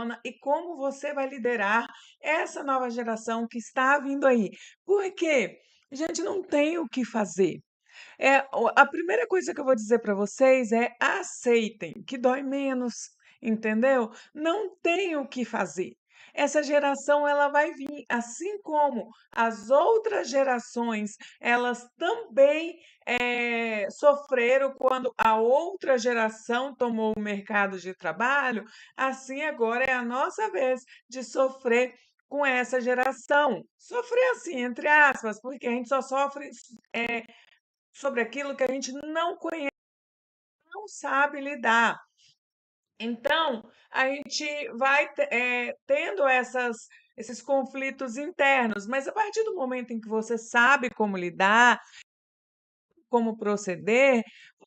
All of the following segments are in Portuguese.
funciona e como você vai liderar essa nova geração que está vindo aí. Porque a gente não tem o que fazer. A primeira coisa que eu vou dizer para vocês é aceitem, que dói menos, entendeu? Não tem o que fazer. Essa geração ela vai vir, assim como as outras gerações, elas também sofreram quando a outra geração tomou o mercado de trabalho, assim agora é a nossa vez de sofrer com essa geração. Sofrer assim, entre aspas, porque a gente só sofre sobre aquilo que a gente não conhece, não sabe lidar. Então, a gente vai tendo esses conflitos internos, mas a partir do momento em que você sabe como lidar, como proceder,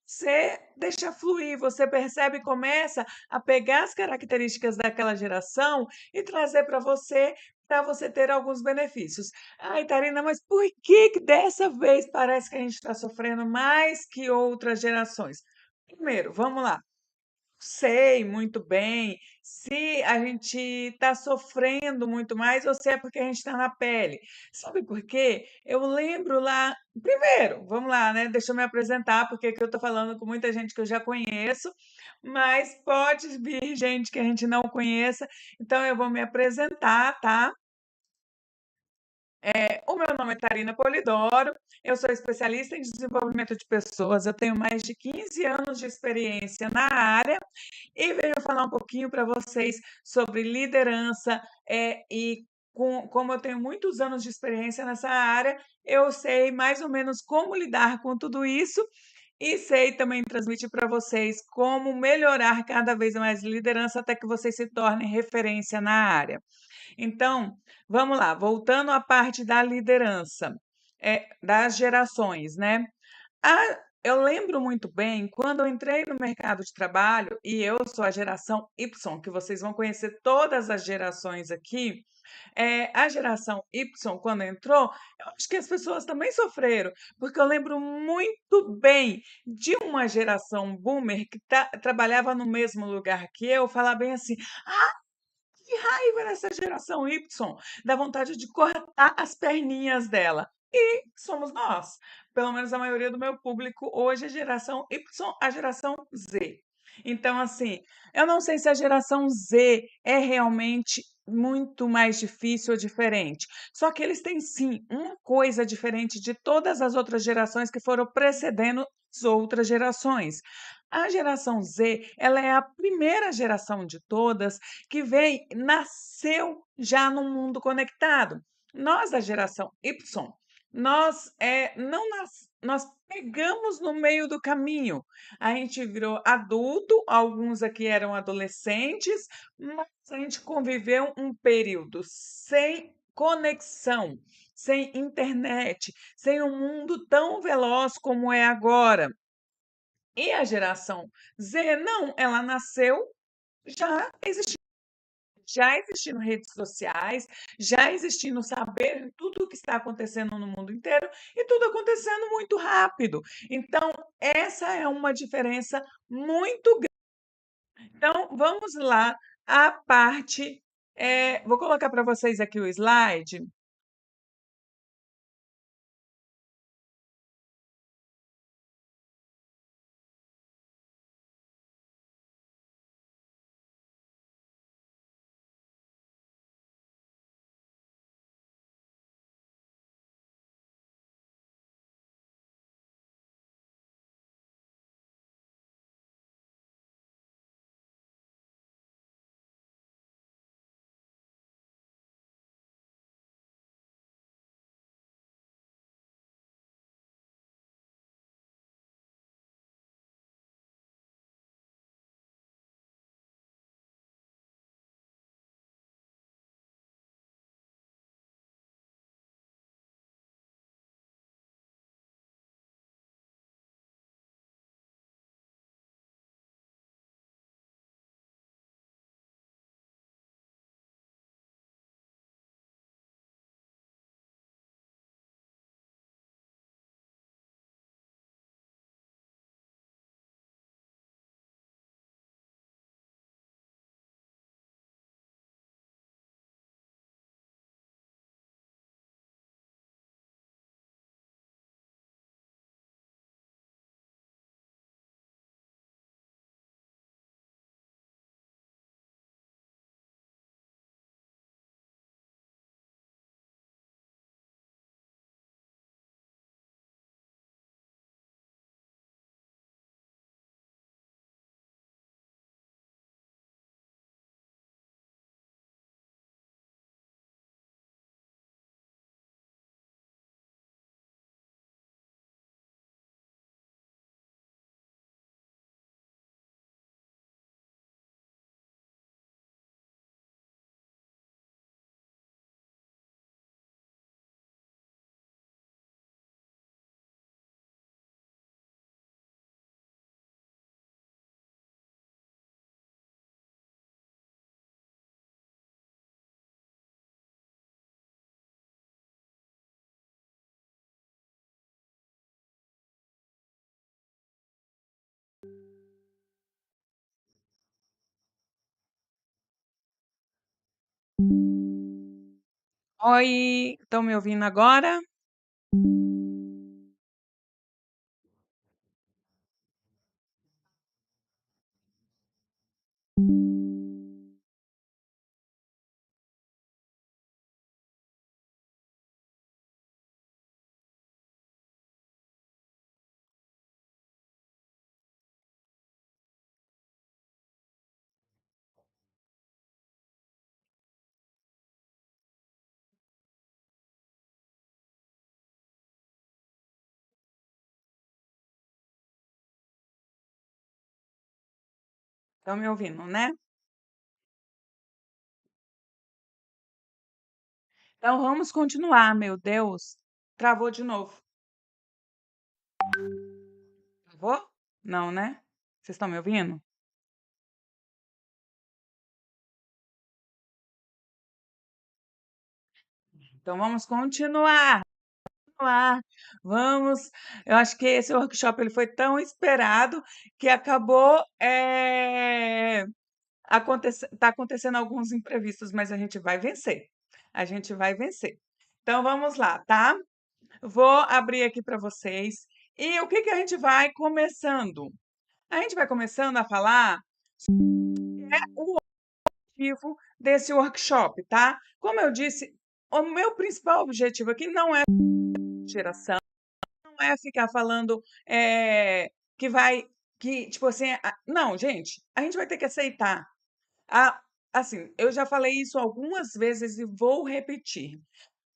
você deixa fluir, você percebe e começa a pegar as características daquela geração e trazer para você ter alguns benefícios. Ai, Tarina, mas por que que dessa vez parece que a gente está sofrendo mais que outras gerações? Primeiro, vamos lá. Sei muito bem se a gente está sofrendo muito mais ou se é porque a gente está na pele. Sabe por quê? Eu lembro lá. Primeiro, vamos lá, né? Deixa eu me apresentar, porque aqui eu estou falando com muita gente que eu já conheço, mas pode vir gente que a gente não conheça, então eu vou me apresentar, tá? O meu nome é Tarina Polidoro, eu sou especialista em desenvolvimento de pessoas, eu tenho mais de 15 anos de experiência na área e venho falar um pouquinho para vocês sobre liderança, e como eu tenho muitos anos de experiência nessa área, eu sei mais ou menos como lidar com tudo isso e sei também transmitir para vocês como melhorar cada vez mais liderança até que vocês se tornem referência na área. Então, vamos lá, voltando à parte da liderança, das gerações, né? Eu lembro muito bem quando eu entrei no mercado de trabalho, e eu sou a geração Y, que vocês vão conhecer todas as gerações aqui. A geração Y, quando entrou, eu acho que as pessoas também sofreram, porque eu lembro muito bem de uma geração boomer que trabalhava no mesmo lugar que eu, falar bem assim: que raiva dessa geração Y, dá vontade de cortar as perninhas dela. E somos nós. Pelo menos a maioria do meu público hoje é geração Y, a geração Z. Então, assim, eu não sei se a geração Z é realmente muito mais difícil ou diferente. Só que eles têm sim uma coisa diferente de todas as outras gerações que foram precedendo as outras gerações. A geração Z, ela é a primeira geração de todas que nasceu já no mundo conectado. Nós, da geração Y, nós pegamos no meio do caminho. A gente virou adulto, alguns aqui eram adolescentes, mas a gente conviveu um período sem conexão, sem internet, sem um mundo tão veloz como é agora. E a geração Z, não, ela nasceu já existindo já existindo redes sociais, já existindo saber tudo o que está acontecendo no mundo inteiro e tudo acontecendo muito rápido. Então, essa é uma diferença muito grande. Então, vamos lá, a parte. Vou colocar para vocês aqui o slide. Oi, estão me ouvindo agora? Estão me ouvindo, né? Então vamos continuar, meu Deus. Travou de novo. Travou? Não, né? Vocês estão me ouvindo? Então vamos continuar. Continuar. Vamos. Eu acho que esse workshop ele foi tão esperado que acabou tá acontecendo alguns imprevistos, mas a gente vai vencer. A gente vai vencer. Então vamos lá, tá? Vou abrir aqui para vocês. E o que que a gente vai começando? A gente vai começando a falar o objetivo desse workshop, tá? Como eu disse, o meu principal objetivo aqui não é geração, não é ficar falando que vai, que tipo assim, não, gente, a gente vai ter que aceitar. A, assim, eu já falei isso algumas vezes e vou repetir.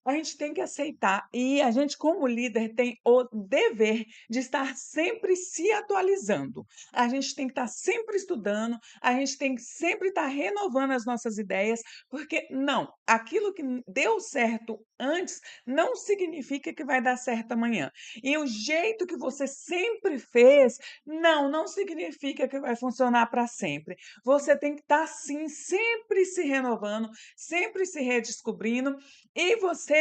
A gente tem que aceitar e a gente, como líder, tem o dever de estar sempre se atualizando. A gente tem que estar sempre estudando, a gente tem que sempre estar renovando as nossas ideias, porque não, aquilo que deu certo antes não significa que vai dar certo amanhã. E o jeito que você sempre fez, não significa que vai funcionar para sempre. Você tem que estar, sim, sempre se renovando, sempre se redescobrindo e você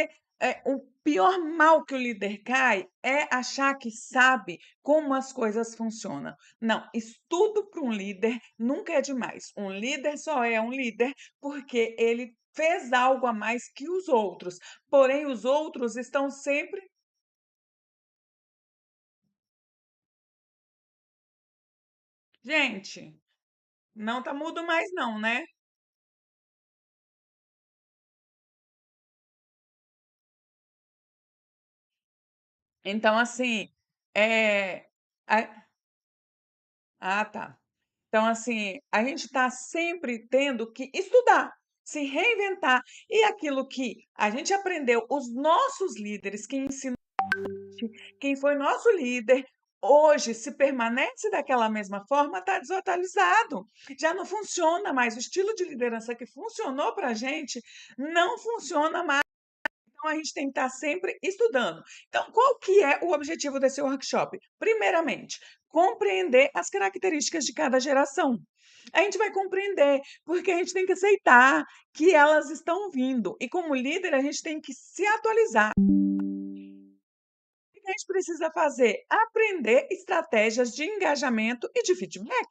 o pior mal que o líder cai é achar que sabe como as coisas funcionam. Não, estudo para um líder nunca é demais. Um líder só é um líder porque ele fez algo a mais que os outros. Porém, os outros estão sempre. Gente, não tá mudo mais, não, né? Então, assim, é. Tá. Então, assim, a gente está sempre tendo que estudar, se reinventar. E aquilo que a gente aprendeu, os nossos líderes que ensinam, quem foi nosso líder, hoje, se permanece daquela mesma forma, está desatualizado. Já não funciona mais. O estilo de liderança que funcionou para a gente não funciona mais. Então, a gente tem que estar sempre estudando. Então, qual que é o objetivo desse workshop? Primeiramente, compreender as características de cada geração. A gente vai compreender, porque a gente tem que aceitar que elas estão vindo. E como líder, a gente tem que se atualizar. O que a gente precisa fazer? Aprender estratégias de engajamento e de feedback.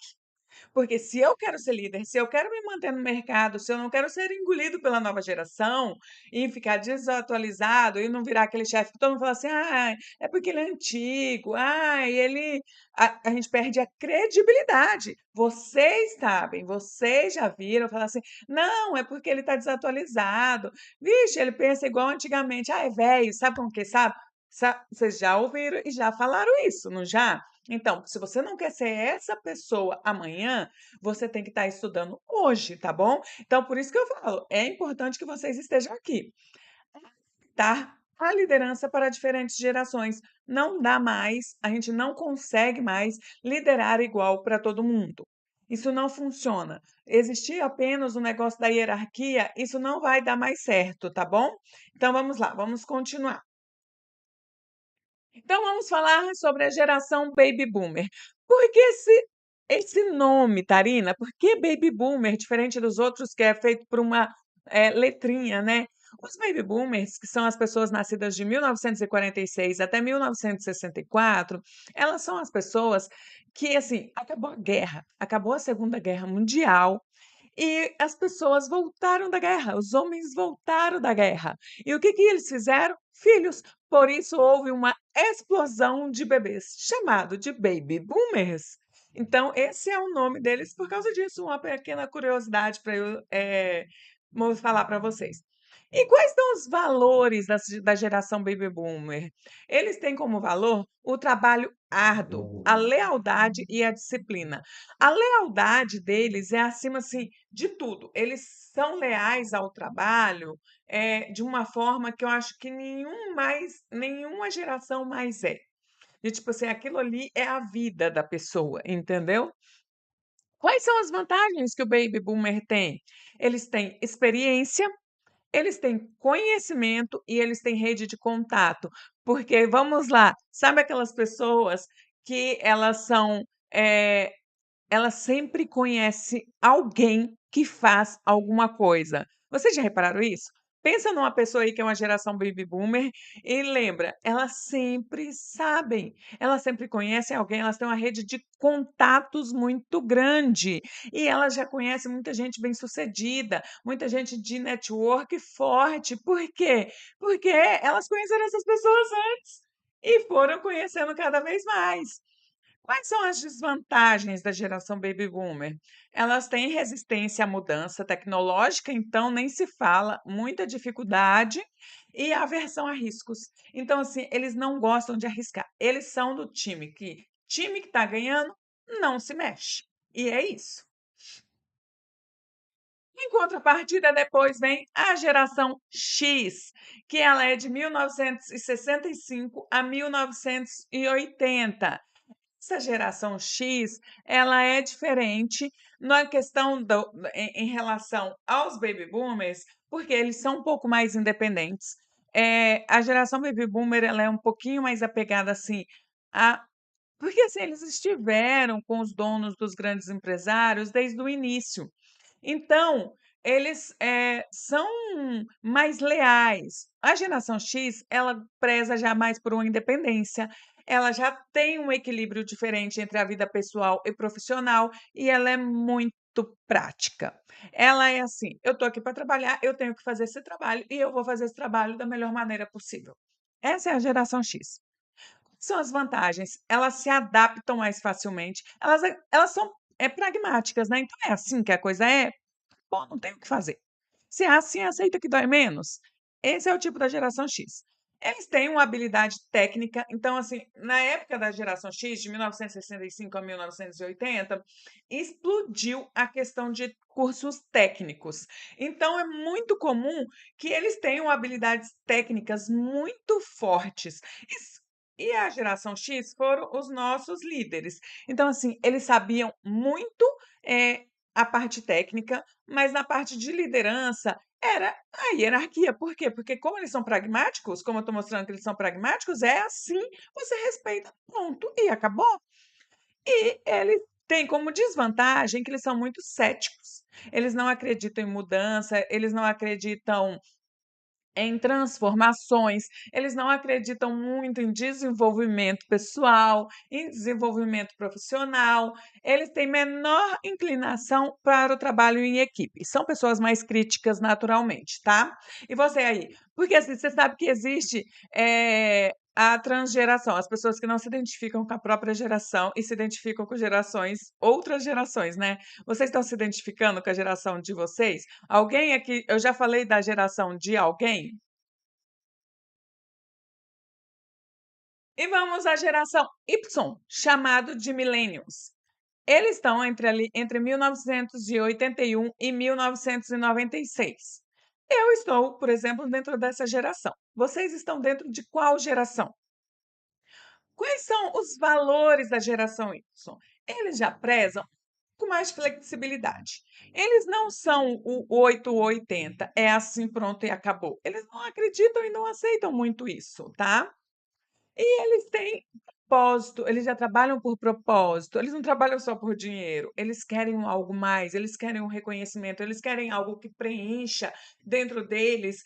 Porque se eu quero ser líder, se eu quero me manter no mercado, se eu não quero ser engolido pela nova geração e ficar desatualizado e não virar aquele chefe que todo mundo fala assim: "Ah, é porque ele é antigo. Ah, ele", a gente perde a credibilidade. Vocês sabem, vocês já viram falar assim: "Não, é porque ele está desatualizado. Vixe, ele pensa igual antigamente. Ah, é velho". Sabe como que sabe? Vocês já ouviram e já falaram isso, não já? Então, se você não quer ser essa pessoa amanhã, você tem que estar estudando hoje, tá bom? Então, por isso que eu falo, é importante que vocês estejam aqui, tá? A liderança para diferentes gerações. Não dá mais, a gente não consegue mais liderar igual para todo mundo. Isso não funciona. Existir apenas o negócio da hierarquia, isso não vai dar mais certo, tá bom? Então vamos lá, vamos continuar. Então vamos falar sobre a geração Baby Boomer. Por que esse nome, Tarina? Por que Baby Boomer, diferente dos outros que é feito por uma letrinha, né? Os Baby Boomers, que são as pessoas nascidas de 1946 até 1964, elas são as pessoas que, assim, acabou a guerra, acabou a Segunda Guerra Mundial, E as pessoas voltaram da guerra, os homens voltaram da guerra. E o que que eles fizeram? Filhos. Por isso houve uma explosão de bebês, chamado de baby boomers. Então, esse é o nome deles por causa disso. Uma pequena curiosidade para eu falar para vocês. E quais são os valores da geração baby boomer? Eles têm como valor o trabalho árduo, a lealdade e a disciplina. A lealdade deles é acima assim de tudo. Eles são leais ao trabalho, de uma forma que eu acho que nenhuma geração mais é. E, tipo assim, aquilo ali é a vida da pessoa, entendeu? Quais são as vantagens que o baby boomer tem? Eles têm experiência, eles têm conhecimento e eles têm rede de contato. Porque, vamos lá, sabe aquelas pessoas que eh, ela sempre conhece alguém que faz alguma coisa. Vocês já repararam isso? Pensa numa pessoa aí que é uma geração baby boomer e lembra, elas sempre sabem, elas sempre conhecem alguém, elas têm uma rede de contatos muito grande e elas já conhecem muita gente bem-sucedida, muita gente de network forte. Por quê? Porque elas conheceram essas pessoas antes e foram conhecendo cada vez mais. Quais são as desvantagens da geração baby boomer? Elas têm resistência à mudança tecnológica, então nem se fala, muita dificuldade e aversão a riscos. Então, assim, eles não gostam de arriscar. Eles são do time que está ganhando não se mexe. E é isso. Em contrapartida, depois vem a geração X, que ela é de 1965 a 1980. Essa geração X, ela é diferente na questão em relação aos baby boomers, porque eles são um pouco mais independentes. A geração baby boomer, ela é um pouquinho mais apegada, assim, a porque, assim, eles estiveram com os donos dos grandes empresários desde o início. Então, eles, são mais leais. A geração X, ela preza já mais por uma independência, ela já tem um equilíbrio diferente entre a vida pessoal e profissional, e ela é muito prática. Ela é assim: "Eu estou aqui para trabalhar, eu tenho que fazer esse trabalho e eu vou fazer esse trabalho da melhor maneira possível". Essa é a geração X. São as vantagens, elas se adaptam mais facilmente, elas são, pragmáticas, né, então é assim que a coisa é, pô, não tem o que fazer. Se é assim, aceita que dói menos. Esse é o tipo da geração X. Eles têm uma habilidade técnica, então, assim, na época da geração X, de 1965 a 1980, explodiu a questão de cursos técnicos. Então, é muito comum que eles tenham habilidades técnicas muito fortes. E a geração X foram os nossos líderes. Então, assim, eles sabiam muito, a parte técnica, mas na parte de liderança era a hierarquia. Por quê? Porque como eles são pragmáticos, como eu estou mostrando que eles são pragmáticos, é assim, você respeita, pronto, e acabou. E eles têm como desvantagem que eles são muito céticos. Eles não acreditam em mudança, eles não acreditam em transformações, eles não acreditam muito em desenvolvimento pessoal, em desenvolvimento profissional, eles têm menor inclinação para o trabalho em equipe, são pessoas mais críticas naturalmente, tá? E você aí? Porque assim, você sabe que existe a transgeração, as pessoas que não se identificam com a própria geração e se identificam com outras gerações, né? Vocês estão se identificando com a geração de vocês? Alguém aqui, eu já falei da geração de alguém? E vamos à geração Y, chamado de millennials. Eles estão entre 1981 e 1996. Eu estou, por exemplo, dentro dessa geração. Vocês estão dentro de qual geração? Quais são os valores da geração Y? Eles já prezam com mais flexibilidade. Eles não são o 8 ou 80, é assim, pronto e acabou. Eles não acreditam e não aceitam muito isso, tá? E eles têm propósito, eles já trabalham por propósito, eles não trabalham só por dinheiro, eles querem algo mais, eles querem um reconhecimento, eles querem algo que preencha dentro deles,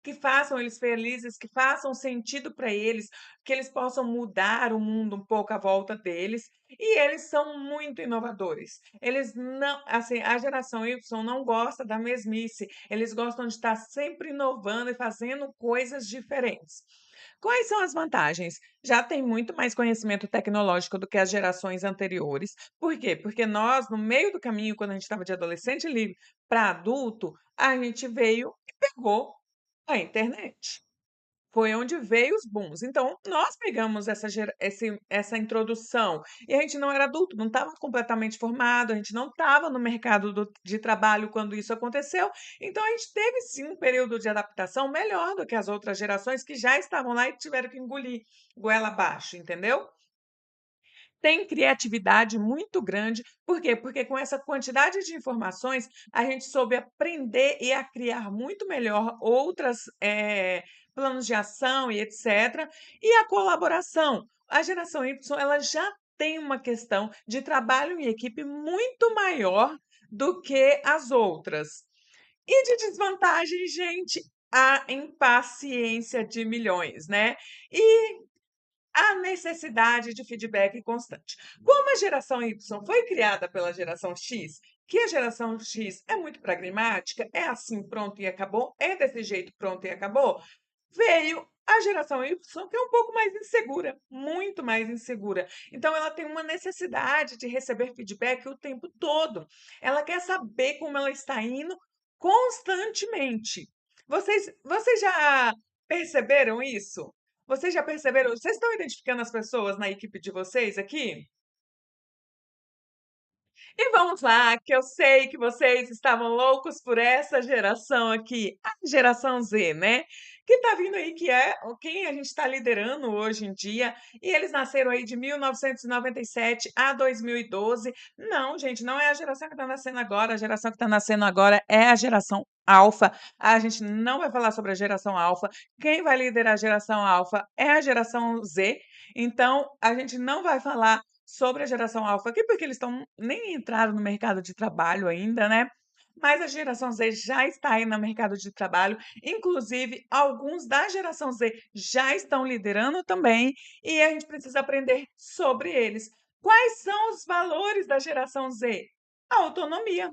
que façam eles felizes, que façam sentido para eles, que eles possam mudar o mundo um pouco à volta deles, e eles são muito inovadores. Eles não assim, a geração Y não gosta da mesmice, eles gostam de estar sempre inovando e fazendo coisas diferentes. Quais são as vantagens? Já tem muito mais conhecimento tecnológico do que as gerações anteriores. Por quê? Porque nós, no meio do caminho, quando a gente estava de adolescente livre para adulto, a gente veio e pegou a internet. Foi onde veio os booms. Então, nós pegamos essa introdução, e a gente não era adulto, não estava completamente formado, a gente não estava no mercado de trabalho quando isso aconteceu, então a gente teve sim um período de adaptação melhor do que as outras gerações que já estavam lá e tiveram que engolir goela abaixo, entendeu? Tem criatividade muito grande. Por quê? Porque com essa quantidade de informações, a gente soube aprender e a criar muito melhor outras, planos de ação e etcétera. E a colaboração. A geração Y, ela já tem uma questão de trabalho em equipe muito maior do que as outras. E de desvantagem, gente, a impaciência de milhões, né. E a necessidade de feedback constante. Como a geração Y foi criada pela geração X, que a geração X é muito pragmática, é assim, pronto e acabou, é desse jeito, pronto e acabou, veio a geração Y, que é um pouco mais insegura, muito mais insegura. Então, ela tem uma necessidade de receber feedback o tempo todo. Ela quer saber como ela está indo constantemente. Vocês já perceberam isso? Vocês já perceberam? Vocês estão identificando as pessoas na equipe de vocês aqui? E vamos lá, que eu sei que vocês estavam loucos por essa geração aqui, a geração Z, né? Que tá vindo aí, que é quem a gente está liderando hoje em dia, e eles nasceram aí de 1997 a 2012. Não, gente, não é a geração que está nascendo agora, a geração que está nascendo agora é a geração Alfa. A gente não vai falar sobre a geração Alfa. Quem vai liderar a geração Alfa é a geração Z. Então, a gente não vai falar sobre a geração alfa aqui, porque eles estão nem entraram no mercado de trabalho ainda, né? Mas a geração Z já está aí no mercado de trabalho. Inclusive, alguns da geração Z já estão liderando também, e a gente precisa aprender sobre eles. Quais são os valores da geração Z? A autonomia.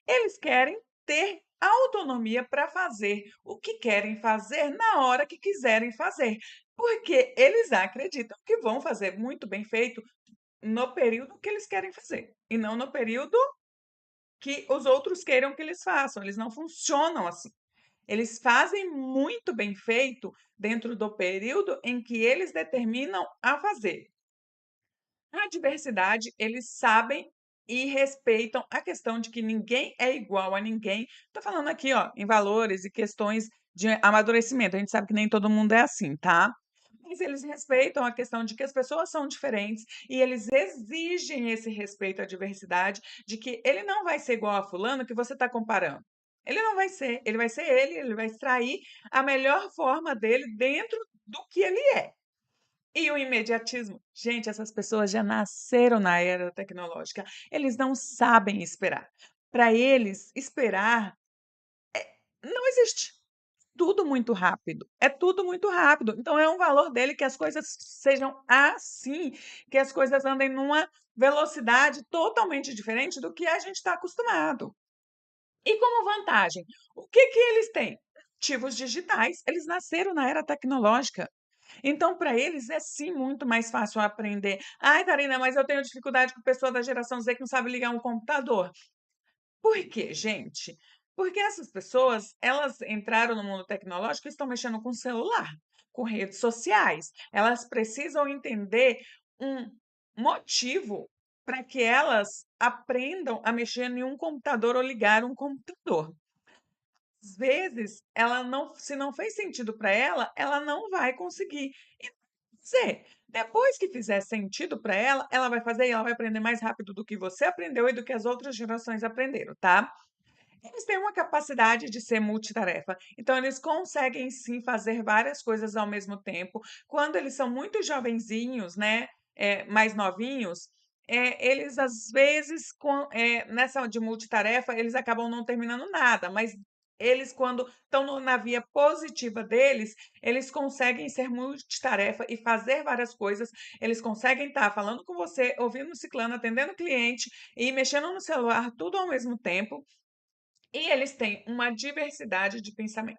Eles querem ter autonomia para fazer o que querem fazer na hora que quiserem fazer, porque eles acreditam que vão fazer muito bem feito no período que eles querem fazer, e não no período que os outros queiram que eles façam, eles não funcionam assim. Eles fazem muito bem feito dentro do período em que eles determinam a fazer. A diversidade, eles sabem e respeitam a questão de que ninguém é igual a ninguém. Estou falando aqui, ó, em valores e questões de amadurecimento. A gente sabe que nem todo mundo é assim, tá? Mas eles respeitam a questão de que as pessoas são diferentes e eles exigem esse respeito à diversidade, de que ele não vai ser igual a fulano que você está comparando. Ele não vai ser, ele vai ser ele vai extrair a melhor forma dele dentro do que ele é. E o imediatismo, gente, essas pessoas já nasceram na era tecnológica, eles não sabem esperar. Para eles, esperar não existe. Tudo muito rápido, é tudo muito rápido. Então é um valor dele que as coisas sejam assim, que as coisas andem numa velocidade totalmente diferente do que a gente está acostumado. E como vantagem, o que que eles têm? Ativos digitais, eles nasceram na era tecnológica. Então, para eles é sim muito mais fácil aprender. Ai, Karina, mas eu tenho dificuldade com pessoa da geração Z que não sabe ligar um computador. Por quê, gente? Porque essas pessoas, elas entraram no mundo tecnológico e estão mexendo com celular, com redes sociais. Elas precisam entender um motivo para que elas aprendam a mexer em um computador ou ligar um computador. Às vezes, ela não, se não fez sentido para ela, ela não vai conseguir. E dizer, depois que fizer sentido para ela, ela vai fazer e ela vai aprender mais rápido do que você aprendeu e do que as outras gerações aprenderam, tá? Eles têm uma capacidade de ser multitarefa, então eles conseguem sim fazer várias coisas ao mesmo tempo. Quando eles são muito jovenzinhos, né, mais novinhos, eles às vezes nessa de multitarefa, eles acabam não terminando nada, mas Eles, quando estão na via positiva deles, eles conseguem ser multitarefa e fazer várias coisas. Eles conseguem estar falando com você, ouvindo o ciclano, atendendo o cliente e mexendo no celular, tudo ao mesmo tempo. E eles têm uma diversidade de pensamento.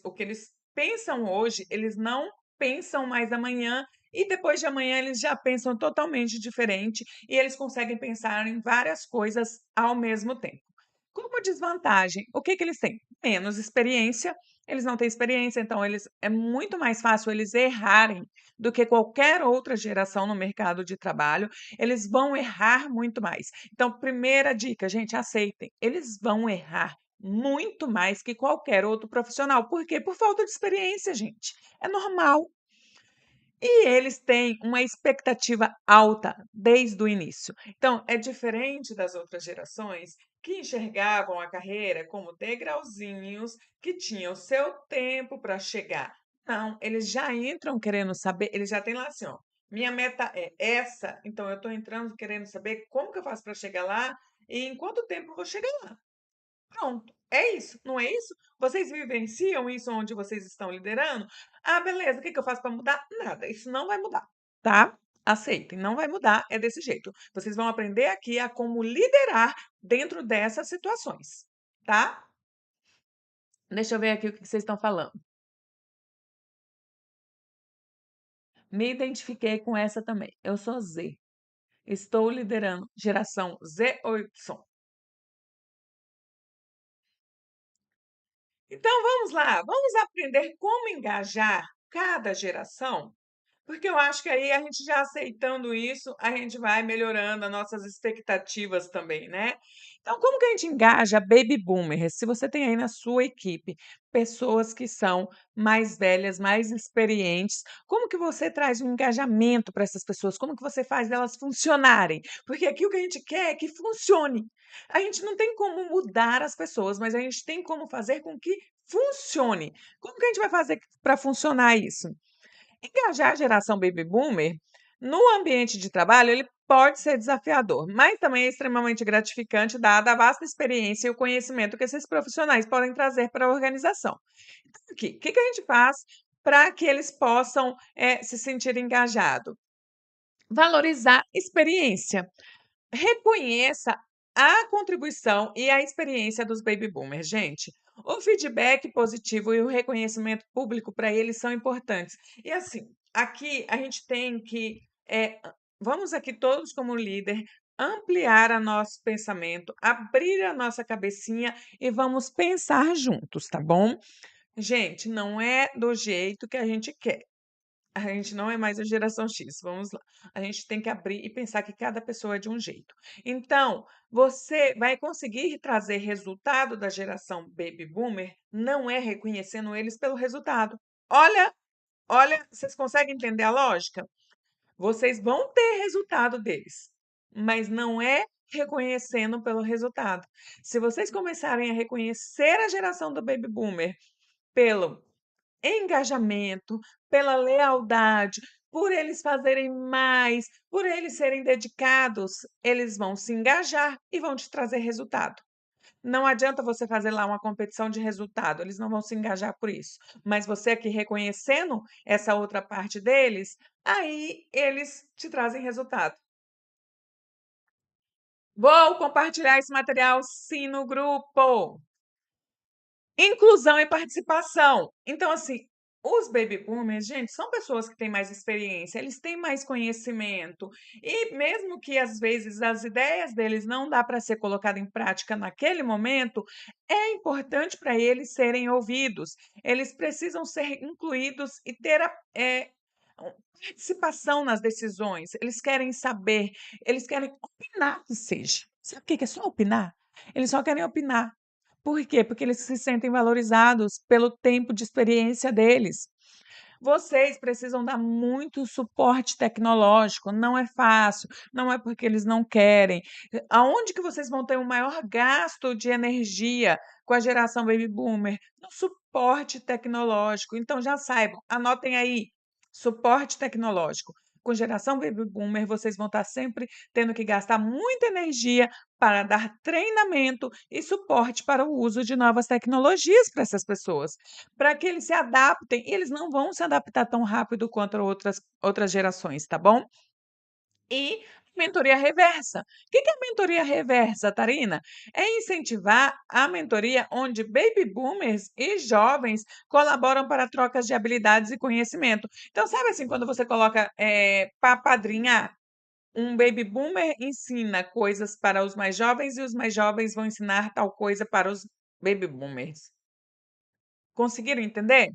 O que eles pensam hoje, eles não pensam mais amanhã, e depois de amanhã eles já pensam totalmente diferente, e eles conseguem pensar em várias coisas ao mesmo tempo. Como desvantagem, o que que eles têm? Menos experiência, eles não têm experiência, então é muito mais fácil eles errarem do que qualquer outra geração no mercado de trabalho. Eles vão errar muito mais. Então, primeira dica, gente, aceitem. Eles vão errar muito mais que qualquer outro profissional. Por quê? Por falta de experiência, gente. É normal. E eles têm uma expectativa alta desde o início. Então, é diferente das outras gerações que enxergavam a carreira como degrauzinhos, que tinham seu tempo para chegar. Não, eles já entram querendo saber, eles já têm lá assim, ó, minha meta é essa, então eu estou entrando querendo saber como que eu faço para chegar lá e em quanto tempo eu vou chegar lá. Pronto, é isso, não é isso? Vocês vivenciam isso onde vocês estão liderando? Ah, beleza, o que que eu faço para mudar? Nada, isso não vai mudar, tá? Aceitem, não vai mudar, é desse jeito. Vocês vão aprender aqui a como liderar dentro dessas situações, tá? Deixa eu ver aqui o que que vocês estão falando. Me identifiquei com essa também. Eu sou Z. Estou liderando geração Z ou Y. Então vamos lá, vamos aprender como engajar cada geração. Porque eu acho que aí a gente já aceitando isso, a gente vai melhorando as nossas expectativas também, né. Então como que a gente engaja baby boomers? Se você tem aí na sua equipe pessoas que são mais velhas, mais experientes, como que você traz um engajamento para essas pessoas? Como que você faz elas funcionarem? Porque aqui o que a gente quer é que funcione. A gente não tem como mudar as pessoas, mas a gente tem como fazer com que funcione. Como que a gente vai fazer para funcionar isso? Engajar a geração baby boomer no ambiente de trabalho, ele pode ser desafiador, mas também é extremamente gratificante, dada a vasta experiência e o conhecimento que esses profissionais podem trazer para a organização. Então, aqui, o que que a gente faz para que eles possam se sentir engajados? Valorizar experiência. Reconheça a contribuição e a experiência dos baby boomers, gente. O feedback positivo e o reconhecimento público para eles são importantes. E assim, aqui a gente tem que, vamos aqui todos como líder ampliar a nosso pensamento, abrir a nossa cabecinha e vamos pensar juntos, tá bom? Gente, não é do jeito que a gente quer. A gente não é mais a geração X, vamos lá. A gente tem que abrir e pensar que cada pessoa é de um jeito. Então, você vai conseguir trazer resultado da geração baby boomer, não é reconhecendo eles pelo resultado. Olha, olha, vocês conseguem entender a lógica? Vocês vão ter resultado deles, mas não é reconhecendo pelo resultado. Se vocês começarem a reconhecer a geração do baby boomer pelo engajamento, pela lealdade, por eles fazerem mais, por eles serem dedicados, eles vão se engajar e vão te trazer resultado. Não adianta você fazer lá uma competição de resultado, eles não vão se engajar por isso. Mas você aqui reconhecendo essa outra parte deles, aí eles te trazem resultado. Vou compartilhar esse material sim no grupo. Inclusão e participação. Então, assim, os baby boomers, gente, são pessoas que têm mais experiência, eles têm mais conhecimento, e mesmo que às vezes as ideias deles não dá para ser colocada em prática naquele momento, é importante para eles serem ouvidos. Eles precisam ser incluídos e ter participação nas decisões. Eles querem saber, eles querem opinar que seja. Sabe o que que é só opinar? Eles só querem opinar. Por quê? Porque eles se sentem valorizados pelo tempo de experiência deles. Vocês precisam dar muito suporte tecnológico, não é fácil, não é porque eles não querem. Aonde que vocês vão ter o maior gasto de energia com a geração baby boomer? No suporte tecnológico. Então já saibam, anotem aí, suporte tecnológico. com geração baby boomer, vocês vão estar sempre tendo que gastar muita energia para dar treinamento e suporte para o uso de novas tecnologias para essas pessoas, para que eles se adaptem, e eles não vão se adaptar tão rápido quanto outras gerações, tá bom? E mentoria reversa. O que é a mentoria reversa, Tarina? É incentivar a mentoria onde baby boomers e jovens colaboram para trocas de habilidades e conhecimento. Então, sabe assim, quando você coloca para padrinhar, um baby boomer ensina coisas para os mais jovens e os mais jovens vão ensinar tal coisa para os baby boomers. Conseguiram entender?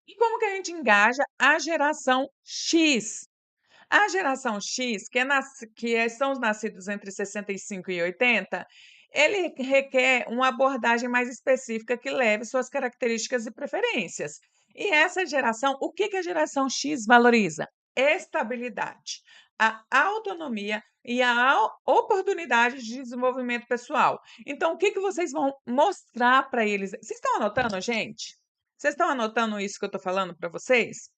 E como que a gente engaja a geração X? A geração X, são os nascidos entre 65 e 80, ele requer uma abordagem mais específica que leve suas características e preferências. E essa geração, o que a geração X valoriza? Estabilidade, a autonomia e a oportunidade de desenvolvimento pessoal. Então, o que vocês vão mostrar para eles? Vocês estão anotando, gente? Vocês estão anotando isso que eu estou falando para vocês?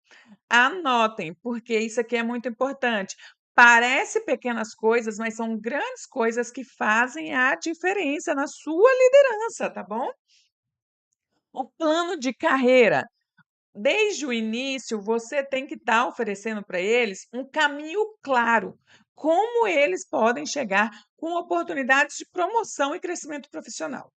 Anotem, porque isso aqui é muito importante. Parece pequenas coisas, mas são grandes coisas que fazem a diferença na sua liderança, tá bom? O plano de carreira. Desde o início, você tem que estar oferecendo para eles um caminho claro, como eles podem chegar com oportunidades de promoção e crescimento profissional.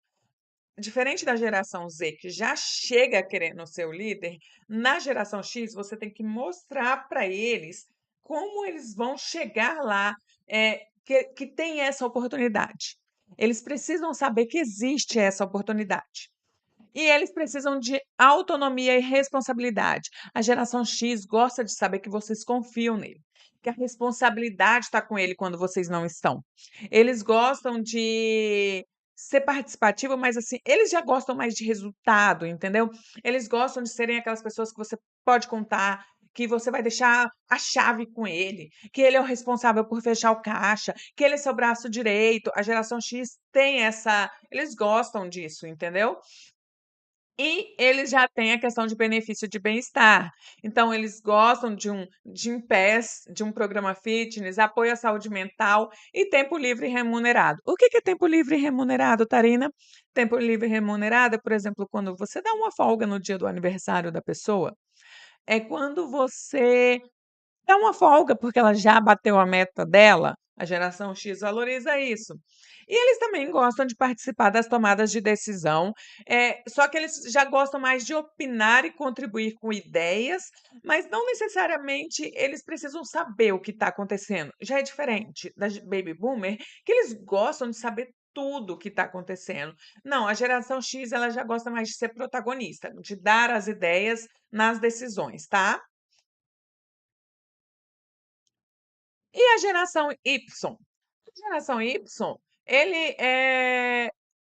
Diferente da geração Z, que já chega querendo ser o líder, na geração X você tem que mostrar para eles como eles vão chegar lá, que tem essa oportunidade. Eles precisam saber que existe essa oportunidade. E eles precisam de autonomia e responsabilidade. A geração X gosta de saber que vocês confiam nele, que a responsabilidade está com ele quando vocês não estão. Eles gostam de ser participativo, mas assim, eles já gostam mais de resultado, entendeu? Eles gostam de serem aquelas pessoas que você pode contar, que você vai deixar a chave com ele, que ele é o responsável por fechar o caixa, que ele é seu braço direito. A geração X tem essa, eles gostam disso, entendeu? E eles já têm a questão de benefício de bem-estar. Então, eles gostam de um Gympass, de um programa fitness, apoio à saúde mental e tempo livre remunerado. O que é tempo livre remunerado, Tarina? Tempo livre remunerado é, por exemplo, quando você dá uma folga no dia do aniversário da pessoa. É quando você dá uma folga, porque ela já bateu a meta dela. A geração X valoriza isso. E eles também gostam de participar das tomadas de decisão, só que eles já gostam mais de opinar e contribuir com ideias, mas não necessariamente eles precisam saber o que está acontecendo. Já é diferente da baby boomer, que eles gostam de saber tudo o que está acontecendo. Não, a geração X ela já gosta mais de ser protagonista, de dar as ideias nas decisões, tá? E a geração Y? A geração Y, ele,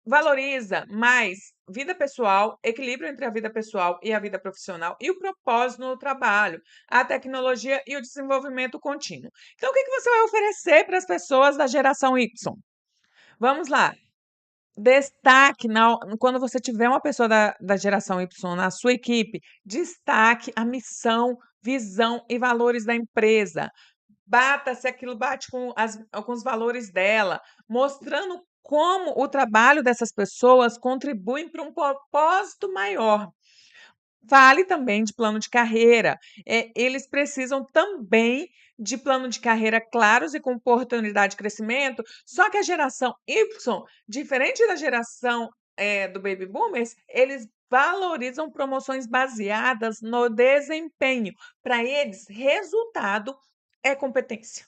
valoriza mais vida pessoal, equilíbrio entre a vida pessoal e a vida profissional e o propósito no trabalho, a tecnologia e o desenvolvimento contínuo. Então, o que você vai oferecer para as pessoas da geração Y? Vamos lá. Destaque, quando você tiver uma pessoa da geração Y na sua equipe, destaque a missão, visão e valores da empresa. Bata se aquilo bate com os valores dela, mostrando como o trabalho dessas pessoas contribui para um propósito maior. Fale também de plano de carreira. Eles precisam também de plano de carreira claros e com oportunidade de crescimento, só que a geração Y, diferente da geração, do baby boomers, eles valorizam promoções baseadas no desempenho. Para eles, resultado é competência.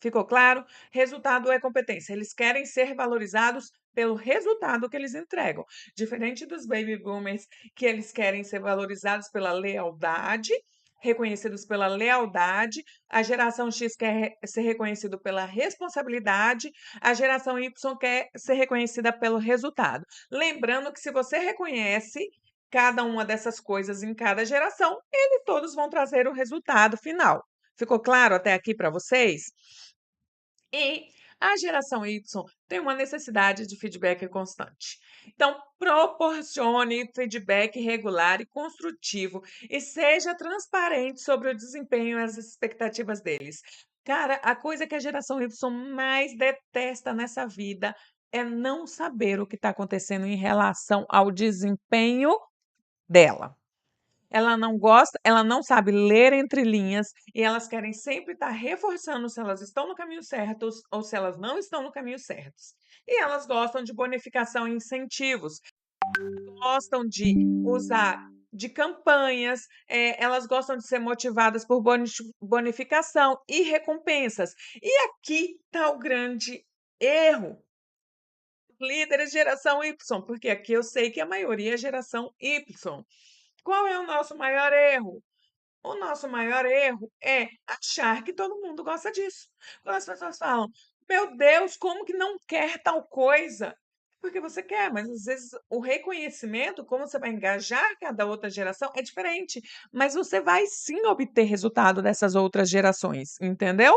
Ficou claro? Resultado é competência. Eles querem ser valorizados pelo resultado que eles entregam. Diferente dos baby boomers, que eles querem ser valorizados pela lealdade, reconhecidos pela lealdade, a geração X quer ser reconhecido pela responsabilidade, a geração Y quer ser reconhecida pelo resultado. Lembrando que se você reconhece cada uma dessas coisas em cada geração, eles todos vão trazer o resultado final. Ficou claro até aqui para vocês? E A geração Y tem uma necessidade de feedback constante. Então, proporcione feedback regular e construtivo e seja transparente sobre o desempenho e as expectativas deles. Cara, a coisa que a geração Y mais detesta nessa vida é não saber o que está acontecendo em relação ao desempenho dela. Ela não gosta, ela não sabe ler entre linhas e elas querem sempre estar reforçando se elas estão no caminho certo ou se elas não estão no caminho certo. E elas gostam de bonificação e incentivos, gostam de usar de campanhas, elas gostam de ser motivadas por bonificação e recompensas. E aqui está o grande erro. Líderes geração Y, porque aqui eu sei que a maioria é geração Y. Qual é o nosso maior erro? O nosso maior erro é achar que todo mundo gosta disso. Quando as pessoas falam: "Meu Deus, como que não quer tal coisa?" Porque você quer, mas às vezes o reconhecimento, como você vai engajar cada outra geração, é diferente, mas você vai sim obter resultado dessas outras gerações, entendeu?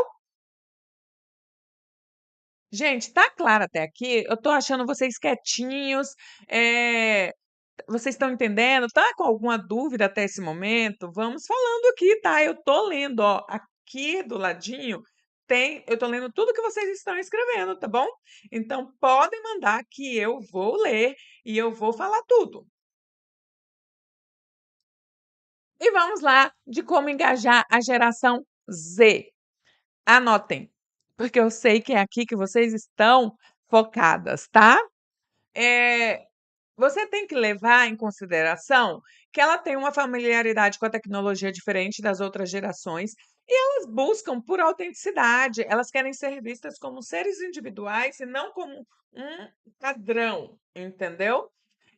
Gente, tá claro até aqui? Eu tô achando vocês quietinhos, eh vocês estão entendendo? Tá com alguma dúvida até esse momento? Vamos falando aqui, tá? Eu tô lendo, ó, aqui do ladinho eu tô lendo tudo que vocês estão escrevendo, tá bom? Então podem mandar que eu vou ler e eu vou falar tudo. E vamos lá de como engajar a geração Z. Anotem, porque eu sei que é aqui que vocês estão focadas, tá? Eh Você tem que levar em consideração que ela tem uma familiaridade com a tecnologia diferente das outras gerações e elas buscam por autenticidade, elas querem ser vistas como seres individuais e não como um padrão, entendeu?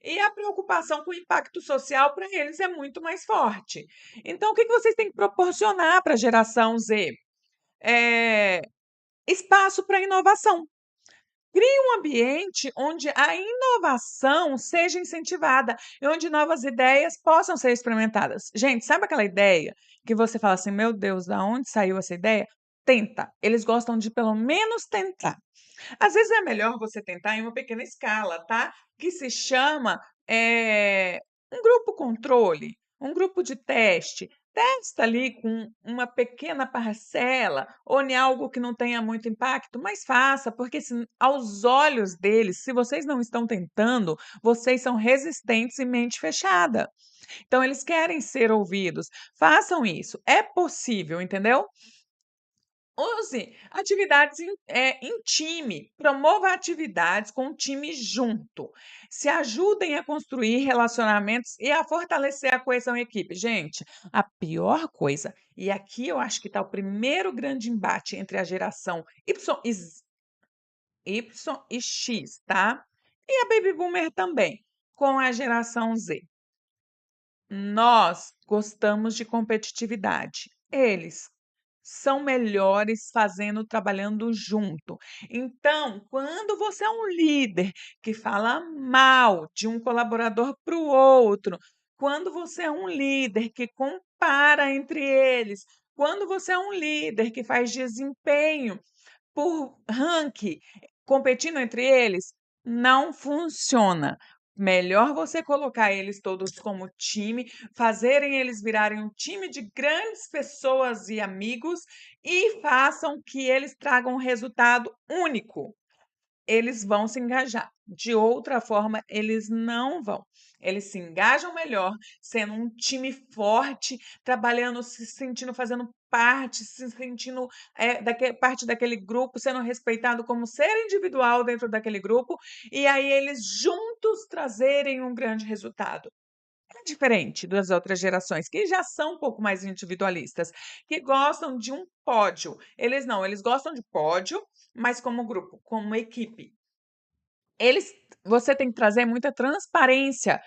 E a preocupação com o impacto social para eles é muito mais forte. Então, o que que vocês têm que proporcionar para a geração Z? Eh, Espaço para inovação. Crie um ambiente onde a inovação seja incentivada e onde novas ideias possam ser experimentadas. Gente, sabe aquela ideia que você fala assim: "Meu Deus, da onde saiu essa ideia?" Tenta. Eles gostam de pelo menos tentar. Às vezes é melhor você tentar em uma pequena escala, tá? Que se chama, um grupo controle, um grupo de teste. Testa ali com uma pequena parcela ou em algo que não tenha muito impacto, mas faça, porque aos olhos deles, se vocês não estão tentando, vocês são resistentes e mente fechada. Então eles querem ser ouvidos. Façam isso. É possível, entendeu? Use atividades em time, promova atividades com o time junto. Se ajudem a construir relacionamentos e a fortalecer a coesão em equipe. Gente, a pior coisa, e aqui eu acho que está o primeiro grande embate entre a geração Y e X, tá? E a Baby Boomer também, com a geração Z. Nós gostamos de competitividade. Eles são melhores trabalhando junto. Então, quando você é um líder que fala mal de um colaborador para o outro, quando você é um líder que compara entre eles, quando você é um líder que faz desempenho por ranking, competindo entre eles, não funciona. Melhor você colocar eles todos como time, fazerem eles virarem um time de grandes pessoas e amigos e façam que eles tragam um resultado único. Eles vão se engajar. De outra forma, eles não vão. Eles se engajam melhor sendo um time forte, trabalhando, se sentindo, fazendo parte, se sentindo parte daquele grupo, sendo respeitado como ser individual dentro daquele grupo, e aí eles juntos trazerem um grande resultado. É diferente das outras gerações, que já são um pouco mais individualistas, que gostam de um pódio. Eles não, eles gostam de pódio, mas como grupo, como equipe. Eles Você tem que trazer muita transparência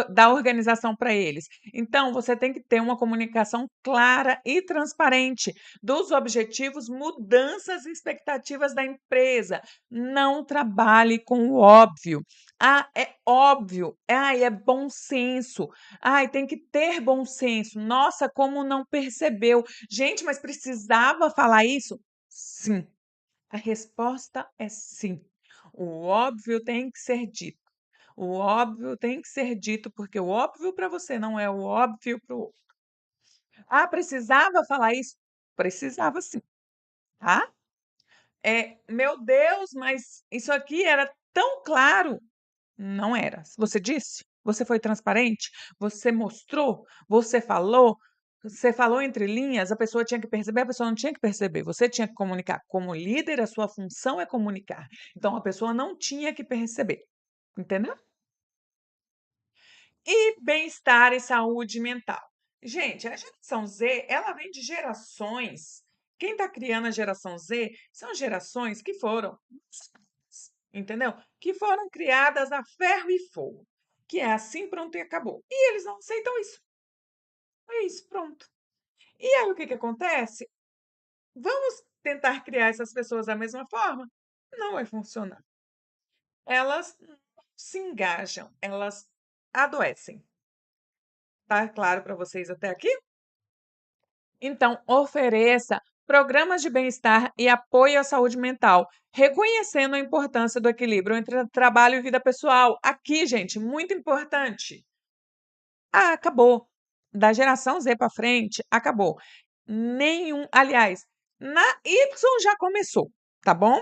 da organização para eles. Então, você tem que ter uma comunicação clara e transparente dos objetivos, mudanças e expectativas da empresa. Não trabalhe com o óbvio. "Ah, é óbvio. Ai, é bom senso. Ai, tem que ter bom senso. Nossa, como não percebeu. Gente, mas precisava falar isso?" Sim. A resposta é sim. O óbvio tem que ser dito. O óbvio tem que ser dito, porque o óbvio para você não é o óbvio para o outro. Ah, precisava falar isso? Precisava sim, tá? Meu Deus, mas isso aqui era tão claro. Não era. Você disse, você foi transparente, você mostrou, você falou entre linhas, a pessoa tinha que perceber, a pessoa não tinha que perceber, você tinha que comunicar. Como líder, a sua função é comunicar. Então a pessoa não tinha que perceber. Entendeu? E bem-estar e saúde mental. Gente, a geração Z, ela vem de gerações. Quem está criando a geração Z são gerações que foram, entendeu? Que foram criadas a ferro e fogo. Que é assim, pronto e acabou. E eles não aceitam isso. É isso, pronto. E aí o que que acontece? Vamos tentar criar essas pessoas da mesma forma? Não vai funcionar. Elas não se engajam, elas adoecem. Tá claro para vocês até aqui? Então, ofereça programas de bem-estar e apoio à saúde mental, reconhecendo a importância do equilíbrio entre trabalho e vida pessoal. Aqui, gente, muito importante. Ah, acabou. Da geração Z para frente, acabou. Nenhum, aliás, na Y já começou, tá bom?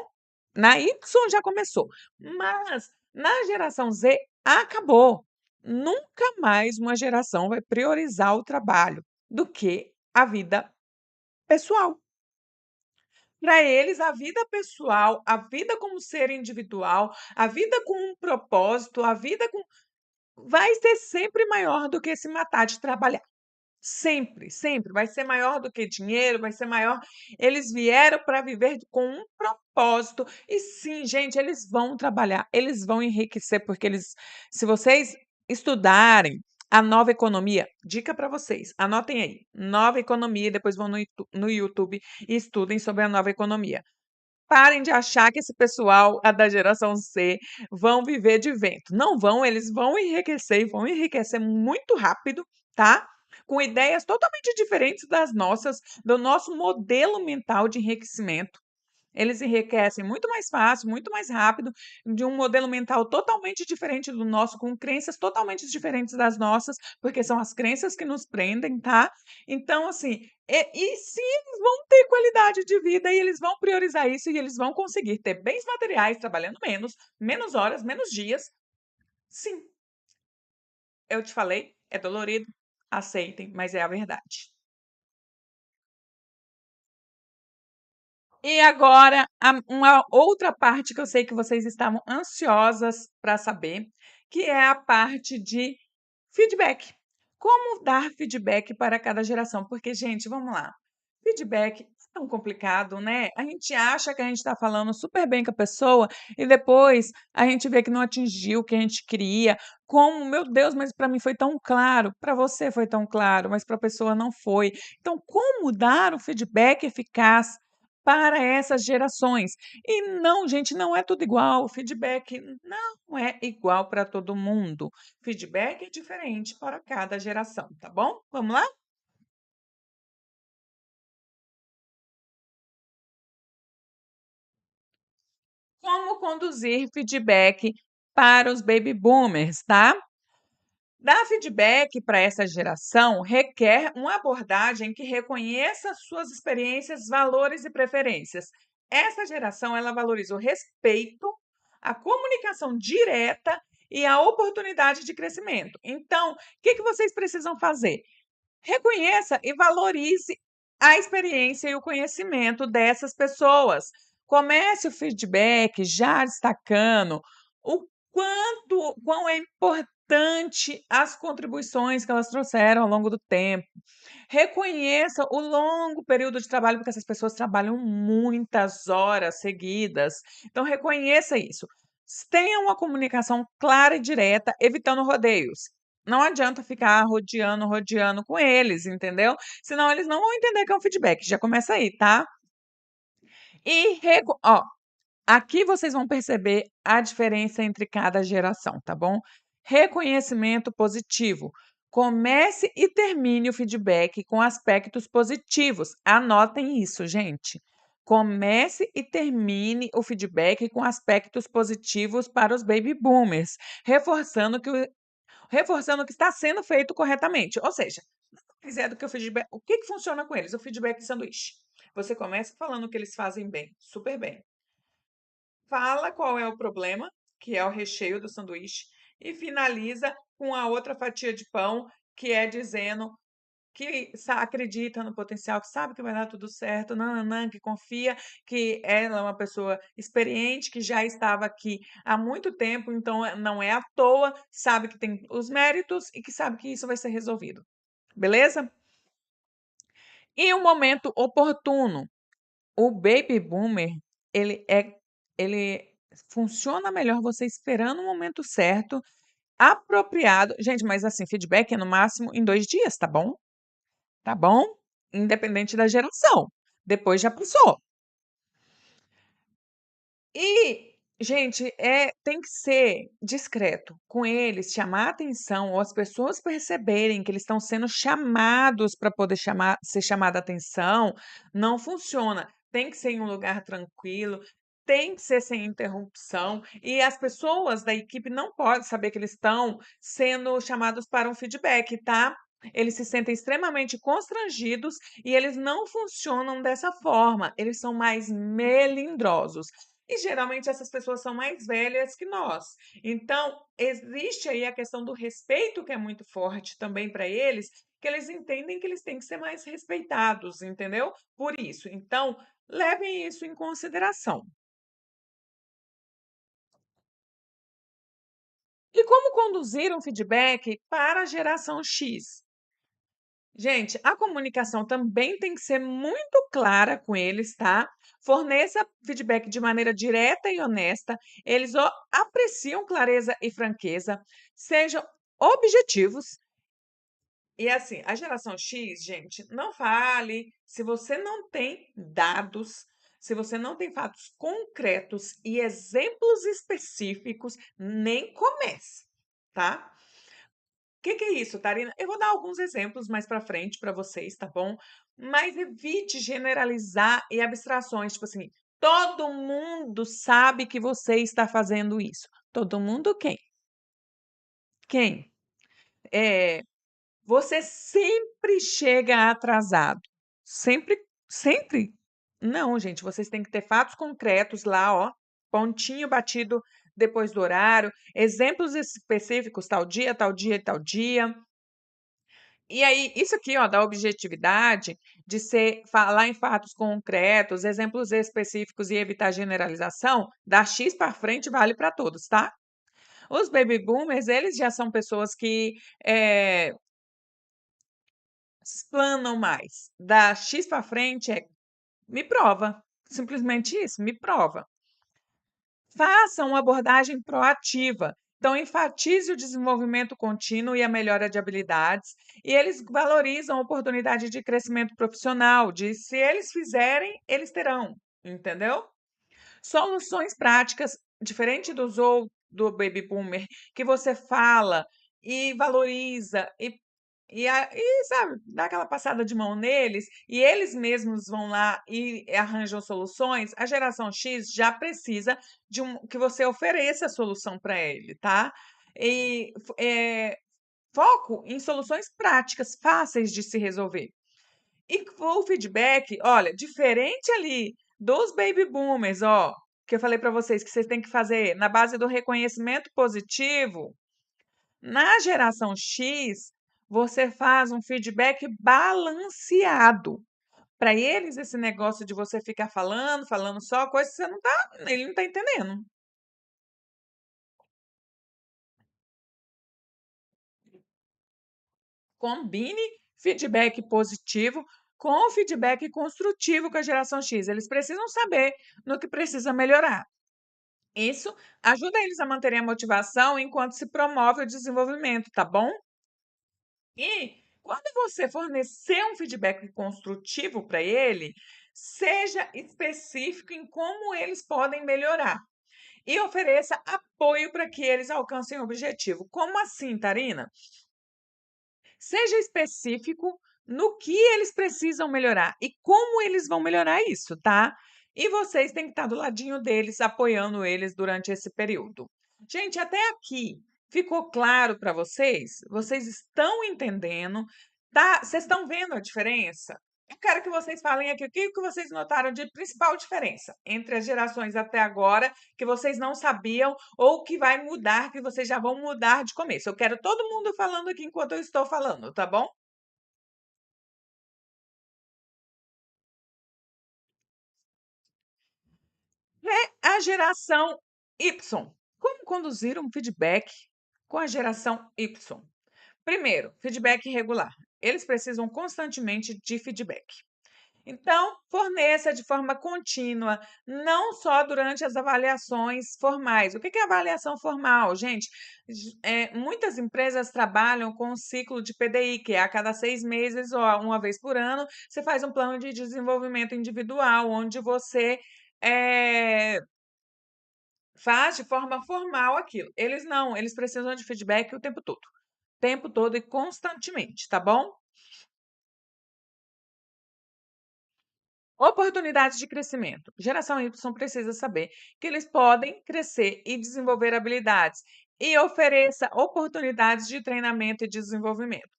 Na Y já começou, mas na geração Z acabou. Nunca mais uma geração vai priorizar o trabalho do que a vida pessoal. Para eles, a vida pessoal, a vida como ser individual, a vida com um propósito, a vida com vai ser sempre maior do que se matar de trabalhar. Sempre, sempre. Vai ser maior do que dinheiro, vai ser maior. Eles vieram para viver com um propósito. E sim, gente, eles vão trabalhar, eles vão enriquecer, porque eles, se vocês estudarem a nova economia, dica para vocês, anotem aí, nova economia, depois vão no YouTube e estudem sobre a nova economia. Parem de achar que esse pessoal, a da geração C, vão viver de vento. Não vão, eles vão enriquecer muito rápido, tá? Com ideias totalmente diferentes das nossas, do nosso modelo mental de enriquecimento. Eles enriquecem muito mais fácil, muito mais rápido, de um modelo mental totalmente diferente do nosso, com crenças totalmente diferentes das nossas, porque são as crenças que nos prendem, tá? Então, assim, e sim, eles vão ter qualidade de vida e eles vão priorizar isso e eles vão conseguir ter bens materiais trabalhando menos, menos horas, menos dias. Sim, eu te falei, é dolorido, aceitem, mas é a verdade. E agora, uma outra parte que eu sei que vocês estavam ansiosas para saber, que é a parte de feedback. Como dar feedback para cada geração? Porque, gente, vamos lá. Feedback é tão complicado, né? A gente acha que a gente está falando super bem com a pessoa e depois a gente vê que não atingiu o que a gente queria. Como, meu Deus, mas para mim foi tão claro, para você foi tão claro, mas para a pessoa não foi. Então, como dar um feedback eficaz para essas gerações? E não, gente, não é tudo igual. O feedback não é igual para todo mundo. Feedback é diferente para cada geração, tá bom? Vamos lá? Como conduzir feedback para os baby boomers, tá? Dar feedback para essa geração requer uma abordagem que reconheça suas experiências, valores e preferências. Essa geração ela valoriza o respeito, a comunicação direta e a oportunidade de crescimento. Então, o que que vocês precisam fazer? Reconheça e valorize a experiência e o conhecimento dessas pessoas. Comece o feedback já destacando o quão é importante as contribuições que elas trouxeram ao longo do tempo. Reconheça o longo período de trabalho, porque essas pessoas trabalham muitas horas seguidas. Então, reconheça isso. Tenha uma comunicação clara e direta, evitando rodeios. Não adianta ficar rodeando, rodeando com eles, entendeu? Senão eles não vão entender que é um feedback. Já começa aí, tá? Ó, aqui vocês vão perceber a diferença entre cada geração, tá bom? Reconhecimento positivo. Comece e termine o feedback com aspectos positivos. Anotem isso, gente. Comece e termine o feedback com aspectos positivos para os baby boomers, reforçando reforçando que está sendo feito corretamente. Ou seja, quiser do que o feedback. O que funciona com eles? O feedback de sanduíche. Você começa falando que eles fazem bem, super bem. Fala qual é o problema, que é o recheio do sanduíche, e finaliza com a outra fatia de pão, que é dizendo que acredita no potencial, que sabe que vai dar tudo certo, nananã, que confia, que ela é uma pessoa experiente, que já estava aqui há muito tempo, então não é à toa, sabe que tem os méritos e que sabe que isso vai ser resolvido. Beleza? E o momento oportuno. O baby boomer, ele funciona melhor você esperando o momento certo, apropriado. Gente, mas assim, feedback é no máximo em 2 dias, tá bom? Tá bom? Independente da geração. Depois já passou. E, gente, tem que ser discreto com eles, chamar a atenção, ou as pessoas perceberem que eles estão sendo chamados para poder ser chamada a atenção, não funciona. Tem que ser em um lugar tranquilo, tem que ser sem interrupção, e as pessoas da equipe não podem saber que eles estão sendo chamados para um feedback, tá? Eles se sentem extremamente constrangidos e eles não funcionam dessa forma, eles são mais melindrosos. E geralmente essas pessoas são mais velhas que nós. Então, existe aí a questão do respeito que é muito forte também para eles, que eles entendem que eles têm que ser mais respeitados, entendeu? Por isso. Então, levem isso em consideração. E como conduzir um feedback para a geração X? Gente, a comunicação também tem que ser muito clara com eles, tá? Forneça feedback de maneira direta e honesta. Eles apreciam clareza e franqueza. Sejam objetivos. E assim, a geração X, gente, não fale se você não tem dados, se você não tem fatos concretos e exemplos específicos, nem comece, tá? Que é isso, Tarina? Eu vou dar alguns exemplos mais para frente para vocês, tá bom? Mas evite generalizar e abstrações, tipo assim, todo mundo sabe que você está fazendo isso. Todo mundo quem? Quem? É, você sempre chega atrasado. Sempre, sempre. Não, gente, vocês têm que ter fatos concretos lá, ó, pontinho batido depois do horário, exemplos específicos, tal dia, tal dia e tal dia. E aí, isso aqui, ó, da objetividade, de ser falar em fatos concretos, exemplos específicos e evitar generalização, da X para frente vale para todos, tá? Os baby boomers, eles já são pessoas que explanam mais. Da X para frente é me prova. Simplesmente isso, me prova. Faça uma abordagem proativa. Então, enfatize o desenvolvimento contínuo e a melhora de habilidades, e eles valorizam a oportunidade de crescimento profissional, de se eles fizerem, eles terão, entendeu? Soluções práticas, diferente do baby boomer, que você fala e valoriza e sabe, dá aquela passada de mão neles e eles mesmos vão lá e arranjam soluções, a geração X já precisa de que você ofereça a solução para ele, tá? E foco em soluções práticas, fáceis de se resolver. E o feedback, olha, diferente ali dos baby boomers, ó, que eu falei para vocês que vocês têm que fazer na base do reconhecimento positivo, na geração X, você faz um feedback balanceado. Para eles, esse negócio de você ficar falando, falando só coisa que você não tá, ele não tá entendendo. Combine feedback positivo com feedback construtivo com a geração X. Eles precisam saber no que precisa melhorar. Isso ajuda eles a manterem a motivação enquanto se promove o desenvolvimento, tá bom? E quando você fornecer um feedback construtivo para ele, seja específico em como eles podem melhorar e ofereça apoio para que eles alcancem o objetivo. Como assim, Tarina? Seja específico no que eles precisam melhorar e como eles vão melhorar isso, tá? e vocês têm que estar do ladinho deles, apoiando eles durante esse período. Gente, até aqui ficou claro para vocês? Vocês estão entendendo? Tá? Vocês estão vendo a diferença? Eu quero que vocês falem aqui o que vocês notaram de principal diferença entre as gerações até agora, que vocês não sabiam, ou que vai mudar, que vocês já vão mudar de começo. Eu quero todo mundo falando aqui enquanto eu estou falando, tá bom? A geração Y. Como conduzir um feedback com a geração Y? Primeiro, feedback regular. Eles precisam constantemente de feedback. Então, forneça de forma contínua, não só durante as avaliações formais. O que é avaliação formal, gente? Muitas empresas trabalham com um ciclo de PDI, que é a cada 6 meses ou uma vez por ano, você faz um plano de desenvolvimento individual, onde você faz de forma formal aquilo. Eles não, eles precisam de feedback o tempo todo e constantemente, tá bom? Oportunidades de crescimento. Geração Y precisa saber que eles podem crescer e desenvolver habilidades e ofereça oportunidades de treinamento e desenvolvimento.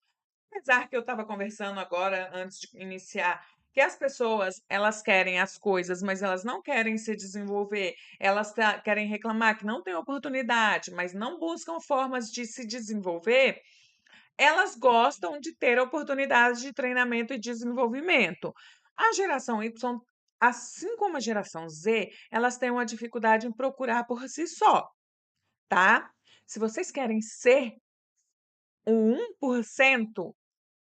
Apesar que eu estava conversando agora, antes de iniciar, que as pessoas, elas querem as coisas, mas elas não querem se desenvolver, elas querem reclamar que não tem oportunidade, mas não buscam formas de se desenvolver, elas gostam de ter oportunidades de treinamento e desenvolvimento. A geração Y, assim como a geração Z, elas têm uma dificuldade em procurar por si só, tá? Se vocês querem ser o 1%,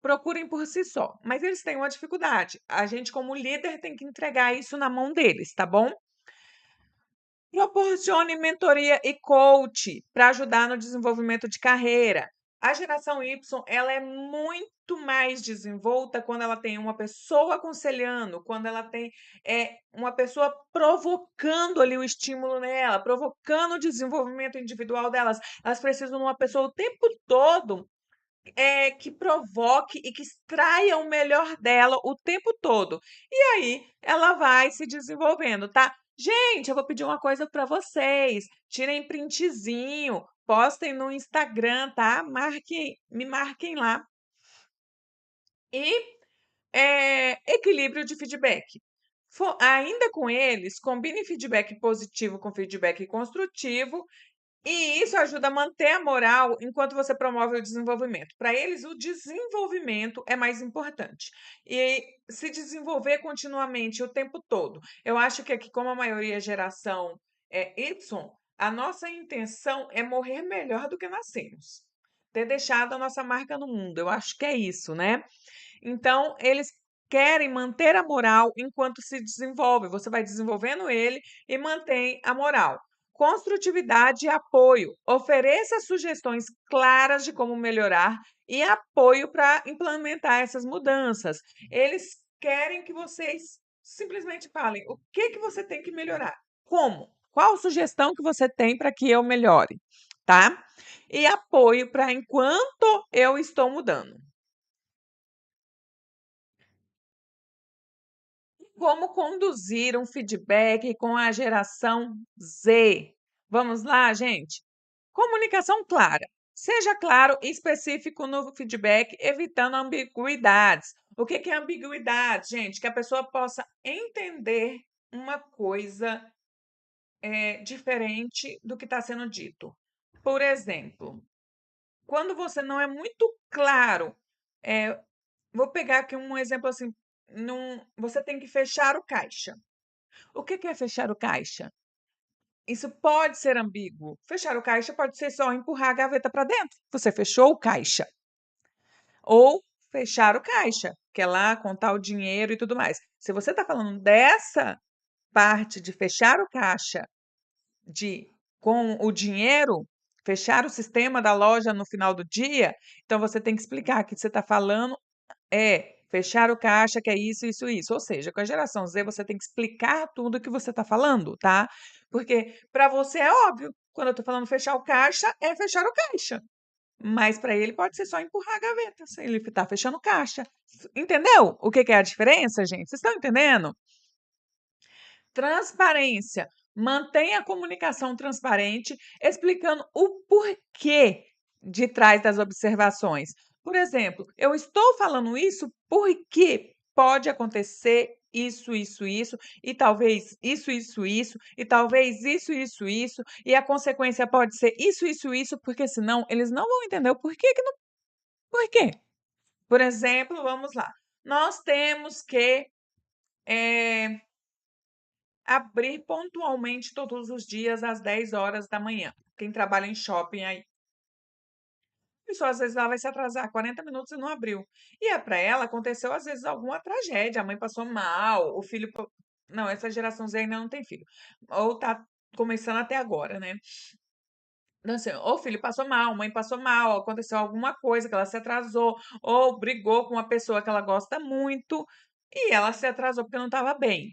procurem por si só, mas eles têm uma dificuldade. A gente, como líder, tem que entregar isso na mão deles, tá bom? Proporcione mentoria e coach para ajudar no desenvolvimento de carreira. A geração Y, ela é muito mais desenvolta quando ela tem uma pessoa aconselhando, quando ela tem uma pessoa provocando ali o estímulo nela, provocando o desenvolvimento individual delas. Elas precisam de uma pessoa o tempo todo que provoque e que extraia o melhor dela o tempo todo. E aí ela vai se desenvolvendo, tá? Gente, eu vou pedir uma coisa para vocês. Tirem printzinho, postem no Instagram, tá? Me marquem lá. E equilíbrio de feedback. Ainda com eles, combine feedback positivo com feedback construtivo e isso ajuda a manter a moral enquanto você promove o desenvolvimento. Para eles, o desenvolvimento é mais importante. E se desenvolver continuamente o tempo todo. Eu acho que aqui, como a maioria é geração Y, a nossa intenção é morrer melhor do que nascemos. Ter deixado a nossa marca no mundo. Eu acho que é isso, né? Então, eles querem manter a moral enquanto se desenvolve. Você vai desenvolvendo ele e mantém a moral. Construtividade e apoio. Ofereça sugestões claras de como melhorar e apoio para implementar essas mudanças. Eles querem que vocês simplesmente falem o que você tem que melhorar. Como? Qual sugestão que você tem para que eu melhore, tá? E apoio para enquanto eu estou mudando. Como conduzir um feedback com a geração Z? Vamos lá, gente? Comunicação clara. Seja claro e específico no feedback, evitando ambiguidades. O que é ambiguidade, gente? Que a pessoa possa entender uma coisa diferente do que está sendo dito. Por exemplo, quando você não é muito claro, vou pegar aqui um exemplo assim, você tem que fechar o caixa. O que é fechar o caixa? Isso pode ser ambíguo. Fechar o caixa pode ser só empurrar a gaveta para dentro. Você fechou o caixa. Ou fechar o caixa, que é lá contar o dinheiro e tudo mais. Se você está falando dessa parte de fechar o caixa com o dinheiro, fechar o sistema da loja no final do dia, então você tem que explicar que você está falando fechar o caixa, que é isso, isso, isso. Ou seja, com a geração Z, você tem que explicar tudo que você está falando, tá? Porque para você é óbvio, quando eu estou falando fechar o caixa, é fechar o caixa. Mas para ele pode ser só empurrar a gaveta, se ele está fechando o caixa. Entendeu o que é a diferença, gente? Vocês estão entendendo? Transparência. Mantenha a comunicação transparente, explicando o porquê de trás das observações. Por exemplo, eu estou falando isso porque pode acontecer isso, e talvez isso, e talvez isso, e a consequência pode ser isso, porque senão eles não vão entender o porquê que não. Por quê? Por exemplo, vamos lá. Nós temos que abrir pontualmente todos os dias às 10 horas da manhã. Quem trabalha em shopping aí. A pessoa, às vezes, ela vai se atrasar 40 minutos e não abriu. E é para ela aconteceu, às vezes, alguma tragédia. A mãe passou mal, o filho. Não, essa geração Z ainda não tem filho. Ou tá começando até agora, né? Então, assim, ou o filho passou mal, a mãe passou mal, aconteceu alguma coisa que ela se atrasou, ou brigou com uma pessoa que ela gosta muito e ela se atrasou porque não estava bem.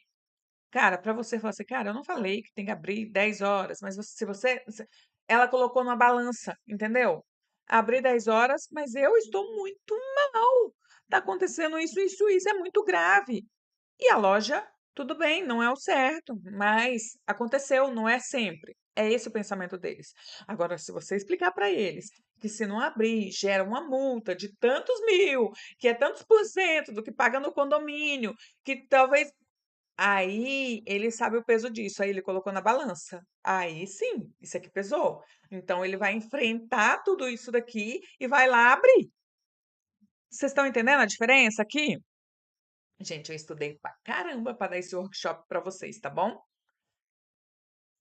Cara, para você falar assim: "Cara, eu não falei que tem que abrir 10 horas, mas você se você", ela colocou numa balança, entendeu? Abrir 10 horas, mas eu estou muito mal. Tá acontecendo isso, é muito grave. E a loja, tudo bem, não é o certo, mas aconteceu, não é sempre. É esse o pensamento deles. Agora, se você explicar para eles que se não abrir, gera uma multa de tantos mil, que é tantos por cento do que paga no condomínio, que talvez. Aí ele sabe o peso disso, aí ele colocou na balança. Aí sim, isso aqui pesou. Então ele vai enfrentar tudo isso daqui e vai lá abrir. Vocês estão entendendo a diferença aqui? Gente, eu estudei pra caramba para dar esse workshop para vocês, tá bom?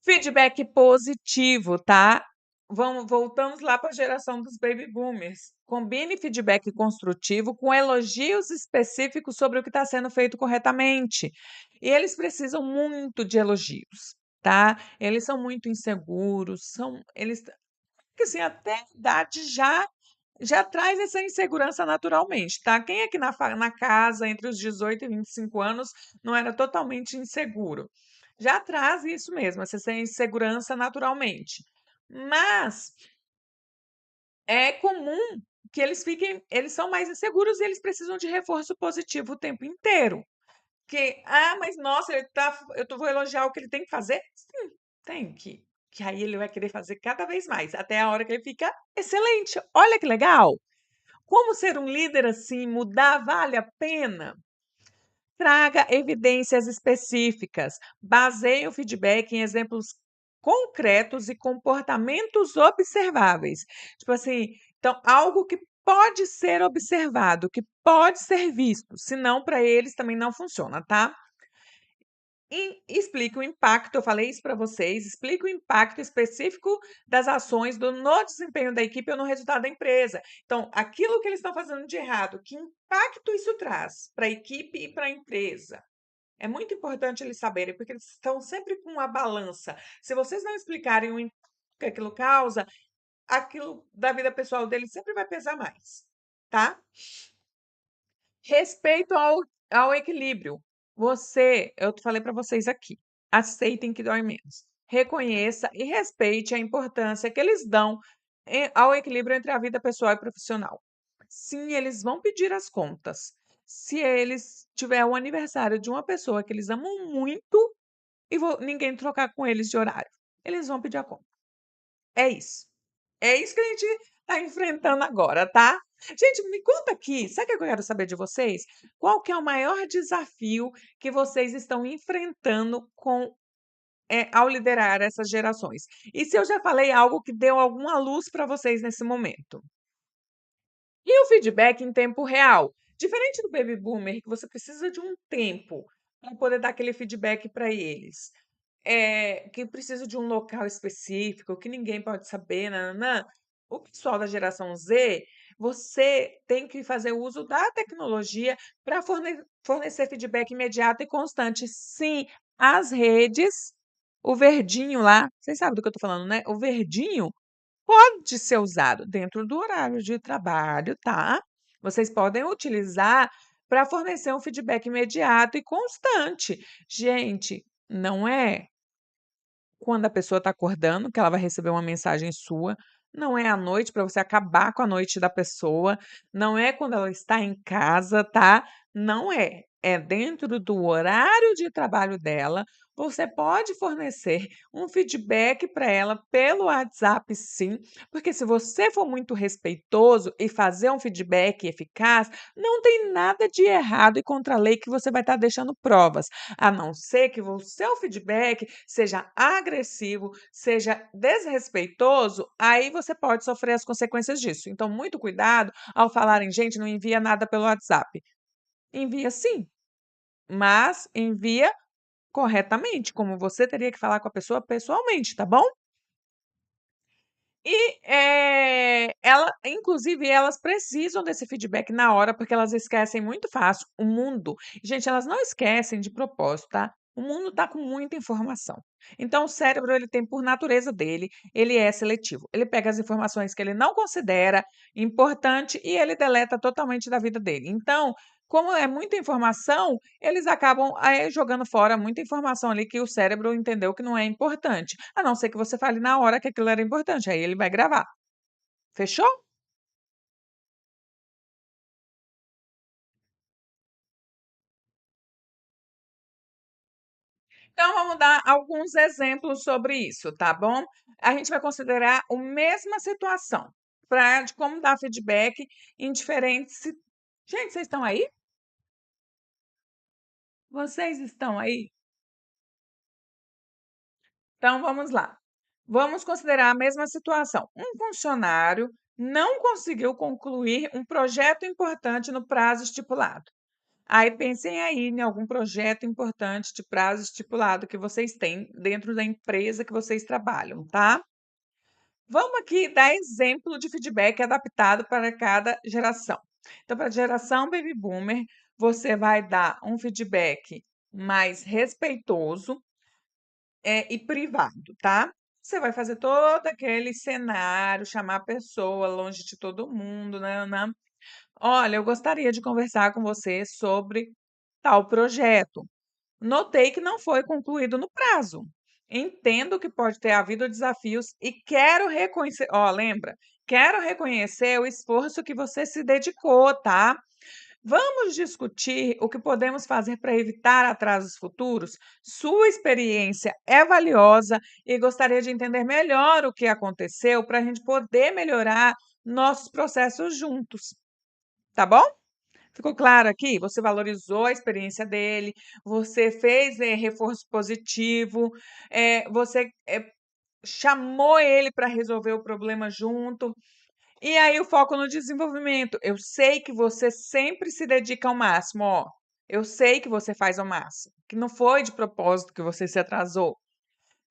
Feedback positivo, tá? Voltamos lá para a geração dos baby boomers. Combine feedback construtivo com elogios específicos sobre o que está sendo feito corretamente. E eles precisam muito de elogios, tá? Eles são muito inseguros, porque assim, até a idade já traz essa insegurança naturalmente, tá? Quem aqui na casa entre os 18 e 25 anos não era totalmente inseguro? Já traz isso mesmo, essa insegurança naturalmente. Mas é comum que eles são mais inseguros e eles precisam de reforço positivo o tempo inteiro. Mas nossa, vou elogiar o que ele tem que fazer? Sim, tem que aí ele vai querer fazer cada vez mais, até a hora que ele fica excelente. Olha que legal! Como ser um líder assim, mudar vale a pena? Traga evidências específicas, baseie o feedback em exemplos concretos e comportamentos observáveis. Tipo assim, então, algo que pode ser observado, que pode ser visto, senão para eles também não funciona, tá? E explique o impacto, eu falei isso para vocês, explique o impacto específico das ações no desempenho da equipe ou no resultado da empresa. Então, aquilo que eles estão fazendo de errado, que impacto isso traz para a equipe e para a empresa? É muito importante eles saberem, porque eles estão sempre com uma balança. Se vocês não explicarem o impacto que aquilo causa, aquilo da vida pessoal deles sempre vai pesar mais, tá? Respeito ao equilíbrio. Eu falei para vocês aqui, aceitem que dói menos. Reconheça e respeite a importância que eles dão ao equilíbrio entre a vida pessoal e profissional. Sim, eles vão pedir as contas. Se eles tiver o aniversário de uma pessoa que eles amam muito e ninguém trocar com eles de horário, eles vão pedir a conta. É isso. É isso que a gente está enfrentando agora, tá? Gente, me conta aqui, sabe o que eu quero saber de vocês? Qual que é o maior desafio que vocês estão enfrentando ao liderar essas gerações? E se eu já falei algo que deu alguma luz para vocês nesse momento? E o feedback em tempo real? Diferente do baby boomer, que você precisa de um tempo para poder dar aquele feedback para eles. Que precisa de um local específico, que ninguém pode saber, nã O pessoal da geração Z, você tem que fazer uso da tecnologia para fornecer feedback imediato e constante. Sim, as redes, o verdinho lá, vocês sabem do que eu estou falando, né? O verdinho pode ser usado dentro do horário de trabalho, tá? Vocês podem utilizar para fornecer um feedback imediato e constante. Gente, não é quando a pessoa está acordando, que ela vai receber uma mensagem sua, não é à noite para você acabar com a noite da pessoa, não é quando ela está em casa, tá? Não é. É dentro do horário de trabalho dela, você pode fornecer um feedback para ela pelo WhatsApp, sim, porque se você for muito respeitoso e fazer um feedback eficaz, não tem nada de errado e contra a lei que você vai estar deixando provas, a não ser que o seu feedback seja agressivo, seja desrespeitoso, aí você pode sofrer as consequências disso. Então, muito cuidado ao falarem, gente, não envia nada pelo WhatsApp. Envia sim, mas envia corretamente, como você teria que falar com a pessoa pessoalmente, tá bom? E, inclusive elas precisam desse feedback na hora, porque elas esquecem muito fácil. O mundo gente, elas não esquecem de propósito, tá? O mundo tá com muita informação. Então o cérebro, ele tem por natureza dele, ele é seletivo. Ele pega as informações que ele não considera importante e ele deleta totalmente da vida dele. Então, como é muita informação, eles acabam, jogando fora muita informação ali que o cérebro entendeu que não é importante, a não ser que você fale na hora que aquilo era importante, aí ele vai gravar. Fechou? Então vamos dar alguns exemplos sobre isso, tá bom? A gente vai considerar a mesma situação, pra de como dar feedback em diferentes gente, vocês estão aí? Vocês estão aí? Então vamos lá. Vamos considerar a mesma situação. Um funcionário não conseguiu concluir um projeto importante no prazo estipulado. Aí pensem aí em algum projeto importante de prazo estipulado que vocês têm dentro da empresa que vocês trabalham, tá? Vamos aqui dar exemplo de feedback adaptado para cada geração. Então, para a geração baby boomer, você vai dar um feedback mais respeitoso, e privado, tá? Você vai fazer todo aquele cenário, chamar a pessoa longe de todo mundo, nã-nã-nã. "Olha, eu gostaria de conversar com você sobre tal projeto. Notei que não foi concluído no prazo. Entendo que pode ter havido desafios e quero reconhecer", ó, lembra? "Quero reconhecer o esforço que você se dedicou, tá? Vamos discutir o que podemos fazer para evitar atrasos futuros? Sua experiência é valiosa e gostaria de entender melhor o que aconteceu para a gente poder melhorar nossos processos juntos." Tá bom? Ficou claro aqui? Você valorizou a experiência dele, você fez, reforço positivo, você, chamou ele para resolver o problema junto. E aí o foco no desenvolvimento. Eu sei que você sempre se dedica ao máximo, ó. Eu sei que você faz ao máximo, que não foi de propósito que você se atrasou.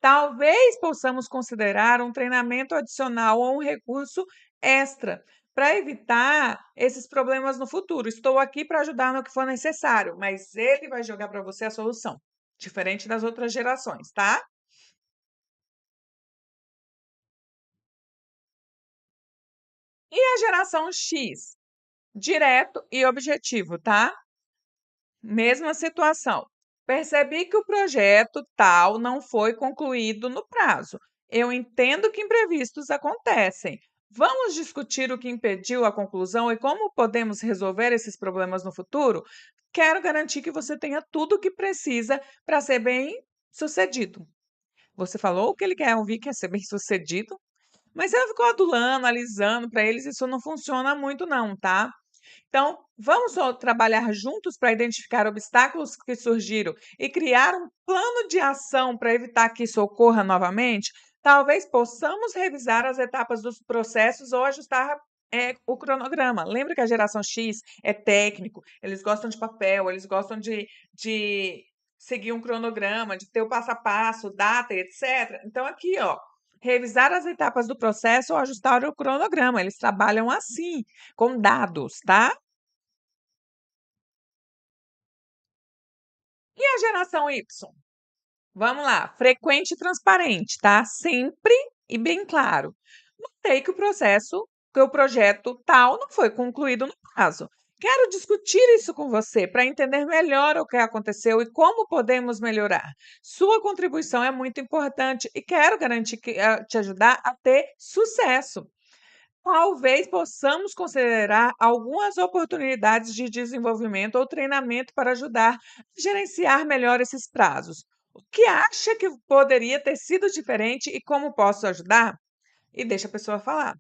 Talvez possamos considerar um treinamento adicional ou um recurso extra para evitar esses problemas no futuro. Estou aqui para ajudar no que for necessário, mas ele vai jogar para você a solução, diferente das outras gerações, tá? E a geração X? Direto e objetivo, tá? Mesma situação. Percebi que o projeto tal não foi concluído no prazo. Eu entendo que imprevistos acontecem. Vamos discutir o que impediu a conclusão e como podemos resolver esses problemas no futuro? Quero garantir que você tenha tudo o que precisa para ser bem-sucedido. Você falou o que ele quer ouvir, que é ser bem-sucedido, mas ela ficou adulando, alisando para eles, isso não funciona muito não, tá? Então, vamos só trabalhar juntos para identificar obstáculos que surgiram e criar um plano de ação para evitar que isso ocorra novamente? Talvez possamos revisar as etapas dos processos ou ajustar o cronograma. Lembra que a geração X é técnico, eles gostam de papel, eles gostam de seguir um cronograma, de ter o passo a passo, data, etc. Então, aqui, ó, revisar as etapas do processo ou ajustar o cronograma. Eles trabalham assim, com dados, tá? E a geração Y? Vamos lá, frequente e transparente, tá? Sempre e bem claro. Notei que o projeto tal não foi concluído no prazo. Quero discutir isso com você para entender melhor o que aconteceu e como podemos melhorar. Sua contribuição é muito importante e quero garantir que te ajudar a ter sucesso. Talvez possamos considerar algumas oportunidades de desenvolvimento ou treinamento para ajudar a gerenciar melhor esses prazos. O que acha que poderia ter sido diferente e como posso ajudar? E deixa a pessoa falar.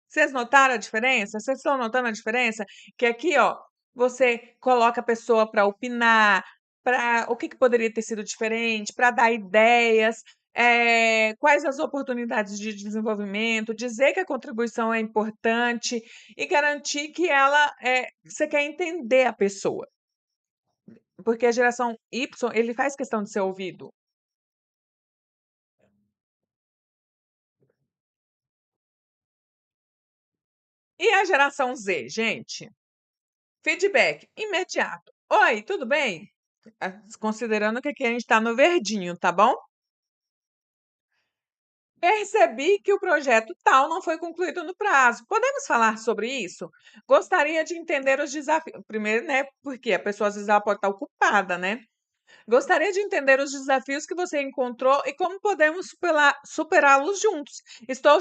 Vocês notaram a diferença? Vocês estão notando a diferença? Que aqui, ó, você coloca a pessoa para opinar, para o que poderia ter sido diferente, para dar ideias, quais as oportunidades de desenvolvimento, dizer que a contribuição é importante e garantir que você quer entender a pessoa, porque a geração Y, ele faz questão de ser ouvido. E a geração Z, gente? Feedback imediato. Oi, tudo bem? Considerando que aqui a gente está no verdinho, tá bom? Percebi que o projeto tal não foi concluído no prazo. Podemos falar sobre isso? Gostaria de entender os desafios. Primeiro, né? Porque a pessoa às vezes ela pode estar ocupada, né? Gostaria de entender os desafios que você encontrou e como podemos superá-los juntos. Estou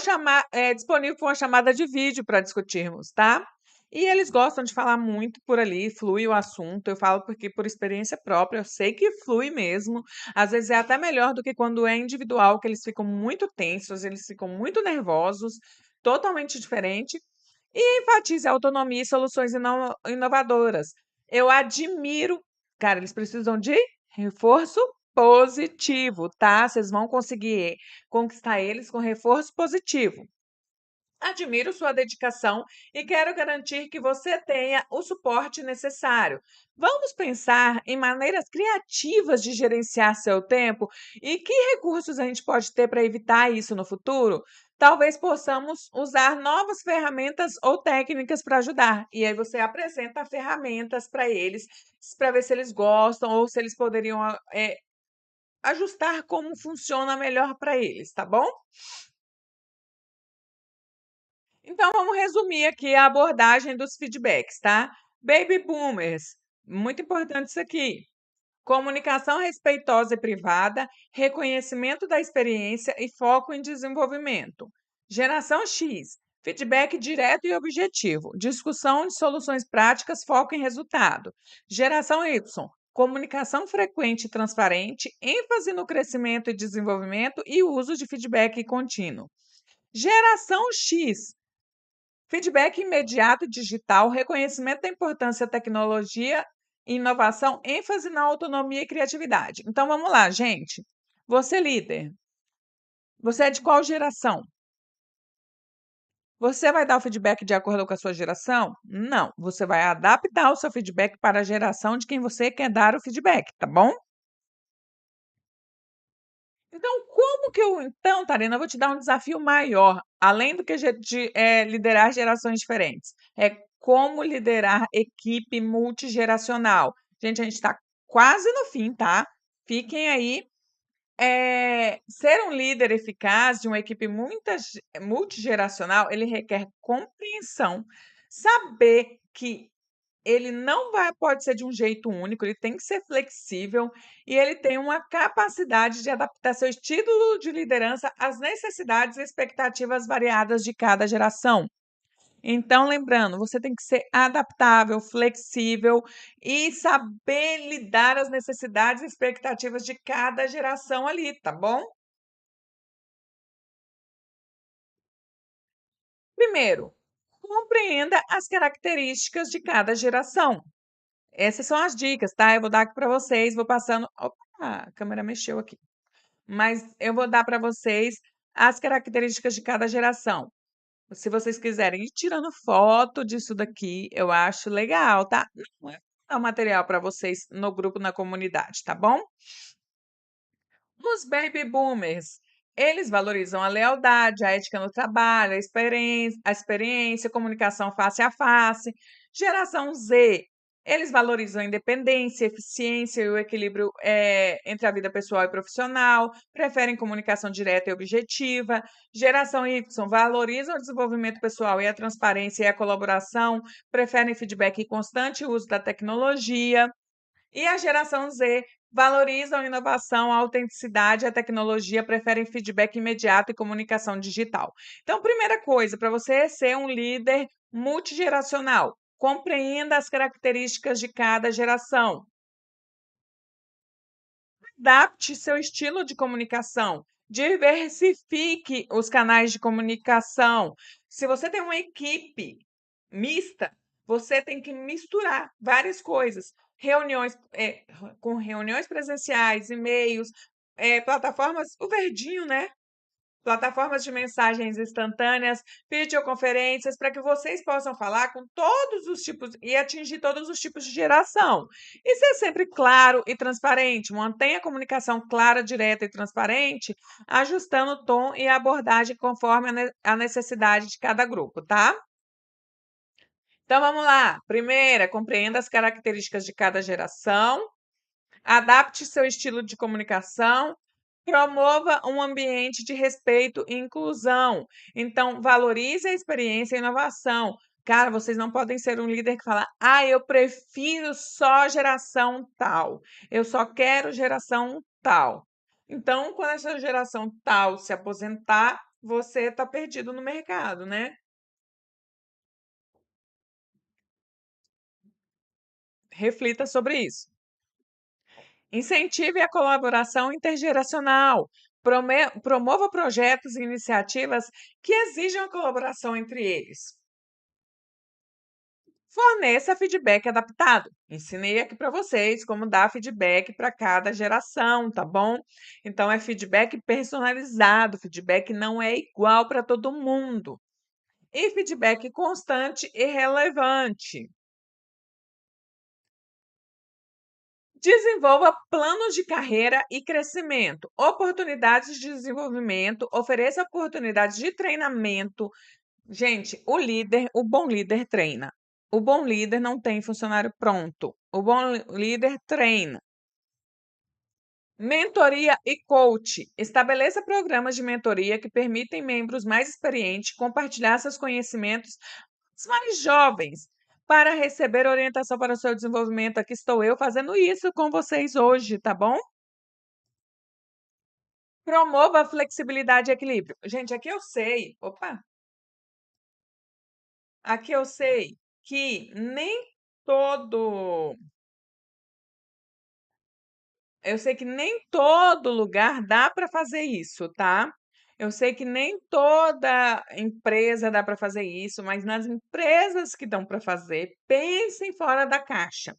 disponível para uma chamada de vídeo para discutirmos, tá? E eles gostam de falar muito por ali, flui o assunto. Eu falo porque, por experiência própria, eu sei que flui mesmo. Às vezes é até melhor do que quando é individual, que eles ficam muito tensos, eles ficam muito nervosos, totalmente diferente. E enfatize a autonomia e soluções inovadoras. Eu admiro. Cara, eles precisam de reforço positivo, tá? Vocês vão conseguir conquistar eles com reforço positivo. Admiro sua dedicação e quero garantir que você tenha o suporte necessário. Vamos pensar em maneiras criativas de gerenciar seu tempo e que recursos a gente pode ter para evitar isso no futuro? Talvez possamos usar novas ferramentas ou técnicas para ajudar. E aí você apresenta ferramentas para eles, para ver se eles gostam ou se eles poderiam ajustar como funciona melhor para eles, tá bom? Então, vamos resumir aqui a abordagem dos feedbacks, tá? Baby boomers, muito importante isso aqui. Comunicação respeitosa e privada, reconhecimento da experiência e foco em desenvolvimento. Geração X, feedback direto e objetivo, discussão de soluções práticas, foco em resultado. Geração Y, comunicação frequente e transparente, ênfase no crescimento e desenvolvimento e uso de feedback contínuo. Geração X, feedback imediato e digital, reconhecimento da importância da tecnologia, inovação, ênfase na autonomia e criatividade. Então vamos lá, gente. Você líder, você é de qual geração? Você vai dar o feedback de acordo com a sua geração? Não, você vai adaptar o seu feedback para a geração de quem você quer dar o feedback, tá bom? Então, como que Tarina, eu vou te dar um desafio maior, além do que liderar gerações diferentes. É como liderar equipe multigeracional. Gente, a gente está quase no fim, tá? Fiquem aí. Ser um líder eficaz de uma equipe multigeracional, ele requer compreensão, saber que ele não pode ser de um jeito único, ele tem que ser flexível e ele tem uma capacidade de adaptar seu estilo de liderança às necessidades e expectativas variadas de cada geração. Então, lembrando, você tem que ser adaptável, flexível e saber lidar as necessidades e expectativas de cada geração ali, tá bom? Primeiro, compreenda as características de cada geração. Essas são as dicas, tá? Eu vou dar aqui para vocês, vou passando. Opa, a câmera mexeu aqui. Mas eu vou dar para vocês as características de cada geração. Se vocês quiserem ir tirando foto disso daqui, eu acho legal, tá? Não é dar material para vocês no grupo, na comunidade, tá bom? Os baby boomers, eles valorizam a lealdade, a ética no trabalho, a experiência, comunicação face a face. Geração Z, eles valorizam a independência, a eficiência e o equilíbrio entre a vida pessoal e profissional, preferem comunicação direta e objetiva. Geração Y, valorizam o desenvolvimento pessoal e a transparência e a colaboração, preferem feedback constante e uso da tecnologia. E a geração Z valorizam a inovação, a autenticidade, a tecnologia, preferem feedback imediato e comunicação digital. Então, primeira coisa, para você ser um líder multigeracional, compreenda as características de cada geração. Adapte seu estilo de comunicação, diversifique os canais de comunicação. Se você tem uma equipe mista, você tem que misturar várias coisas. Reuniões, com reuniões presenciais, e-mails, plataformas, o verdinho, né? Plataformas de mensagens instantâneas, videoconferências, para que vocês possam falar com todos os tipos e atingir todos os tipos de geração. E ser sempre claro e transparente. Mantenha a comunicação clara, direta e transparente, ajustando o tom e a abordagem conforme a necessidade de cada grupo, tá? Então vamos lá. Primeira, compreenda as características de cada geração, adapte seu estilo de comunicação, promova um ambiente de respeito e inclusão. Então, valorize a experiência e a inovação. Cara, vocês não podem ser um líder que fala: ah, eu prefiro só geração tal, eu só quero geração tal. Então, quando essa geração tal se aposentar, você está perdido no mercado, né? Reflita sobre isso. Incentive a colaboração intergeracional. Promova projetos e iniciativas que exijam a colaboração entre eles. Forneça feedback adaptado. Ensinei aqui para vocês como dar feedback para cada geração, tá bom? Então, é feedback personalizado, feedback não é igual para todo mundo. E feedback constante e relevante. Desenvolva planos de carreira e crescimento, oportunidades de desenvolvimento, ofereça oportunidades de treinamento. Gente, o bom líder treina. O bom líder não tem funcionário pronto. O bom líder treina. Mentoria e coach. Estabeleça programas de mentoria que permitem membros mais experientes compartilhar seus conhecimentos os mais jovens para receber orientação para o seu desenvolvimento. Aqui estou eu fazendo isso com vocês hoje, tá bom? Promova a flexibilidade e equilíbrio. Gente, aqui eu sei que todo, eu sei que nem todo lugar dá para fazer isso, tá? Eu sei que nem toda empresa dá para fazer isso, mas nas empresas que dão para fazer, pensem fora da caixa.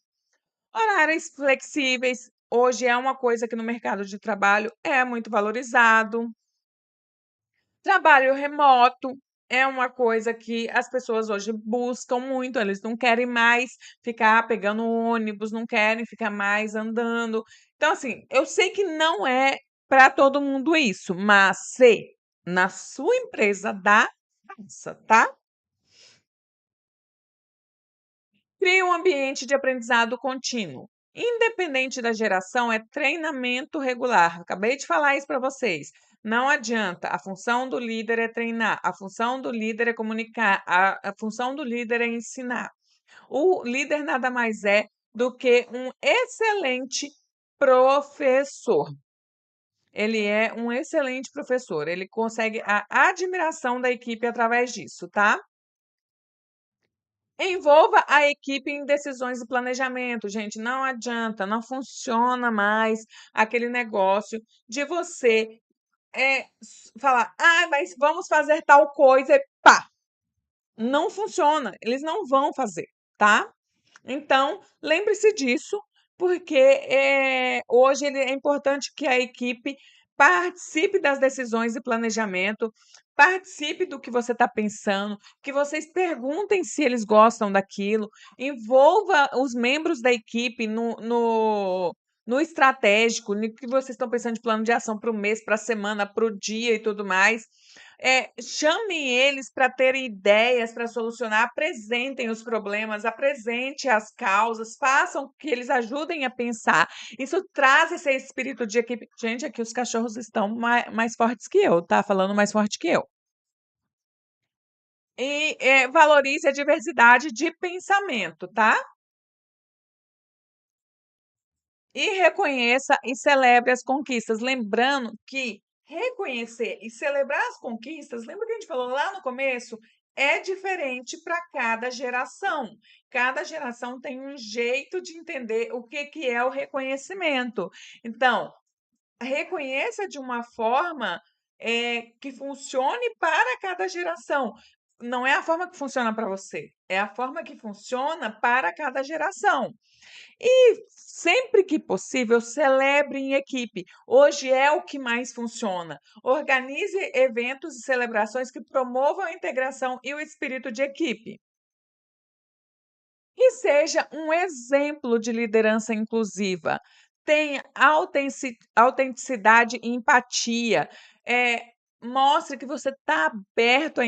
Horários flexíveis, hoje é uma coisa que no mercado de trabalho é muito valorizado. Trabalho remoto é uma coisa que as pessoas hoje buscam muito, eles não querem mais ficar pegando ônibus, não querem ficar mais andando. Então, assim, eu sei que não é para todo mundo isso, mas se na sua empresa dá, faça, tá? Crie um ambiente de aprendizado contínuo. Independente da geração, é treinamento regular. Acabei de falar isso para vocês. Não adianta. A função do líder é treinar, a função do líder é comunicar, a função do líder é ensinar. O líder nada mais é do que um excelente professor. Ele é um excelente professor. Ele consegue a admiração da equipe através disso, tá? Envolva a equipe em decisões e planejamento, gente. Não adianta, não funciona mais aquele negócio de você falar, ah, mas vamos fazer tal coisa e pá. Não funciona, eles não vão fazer, tá? Então, lembre-se disso, porque hoje é importante que a equipe participe das decisões e planejamento, participe do que você está pensando, que vocês perguntem se eles gostam daquilo, envolva os membros da equipe no estratégico, no que vocês estão pensando de plano de ação para o mês, para a semana, para o dia e tudo mais. Chamem eles para terem ideias para solucionar, apresentem os problemas, apresente as causas, façam que eles ajudem a pensar. Isso traz esse espírito de equipe. Gente, aqui os cachorros estão mais fortes que eu, tá? Falando mais forte que eu. E valorize a diversidade de pensamento, tá? E reconheça e celebre as conquistas. Lembrando que reconhecer e celebrar as conquistas, lembra que a gente falou lá no começo? É diferente para cada geração. Cada geração tem um jeito de entender o que é o reconhecimento. Então, reconheça de uma forma, que funcione para cada geração. Não é a forma que funciona para você, é a forma que funciona para cada geração. E sempre que possível, celebre em equipe. Hoje é o que mais funciona. Organize eventos e celebrações que promovam a integração e o espírito de equipe. E seja um exemplo de liderança inclusiva. Tenha autenticidade e empatia. Mostre que você está aberto a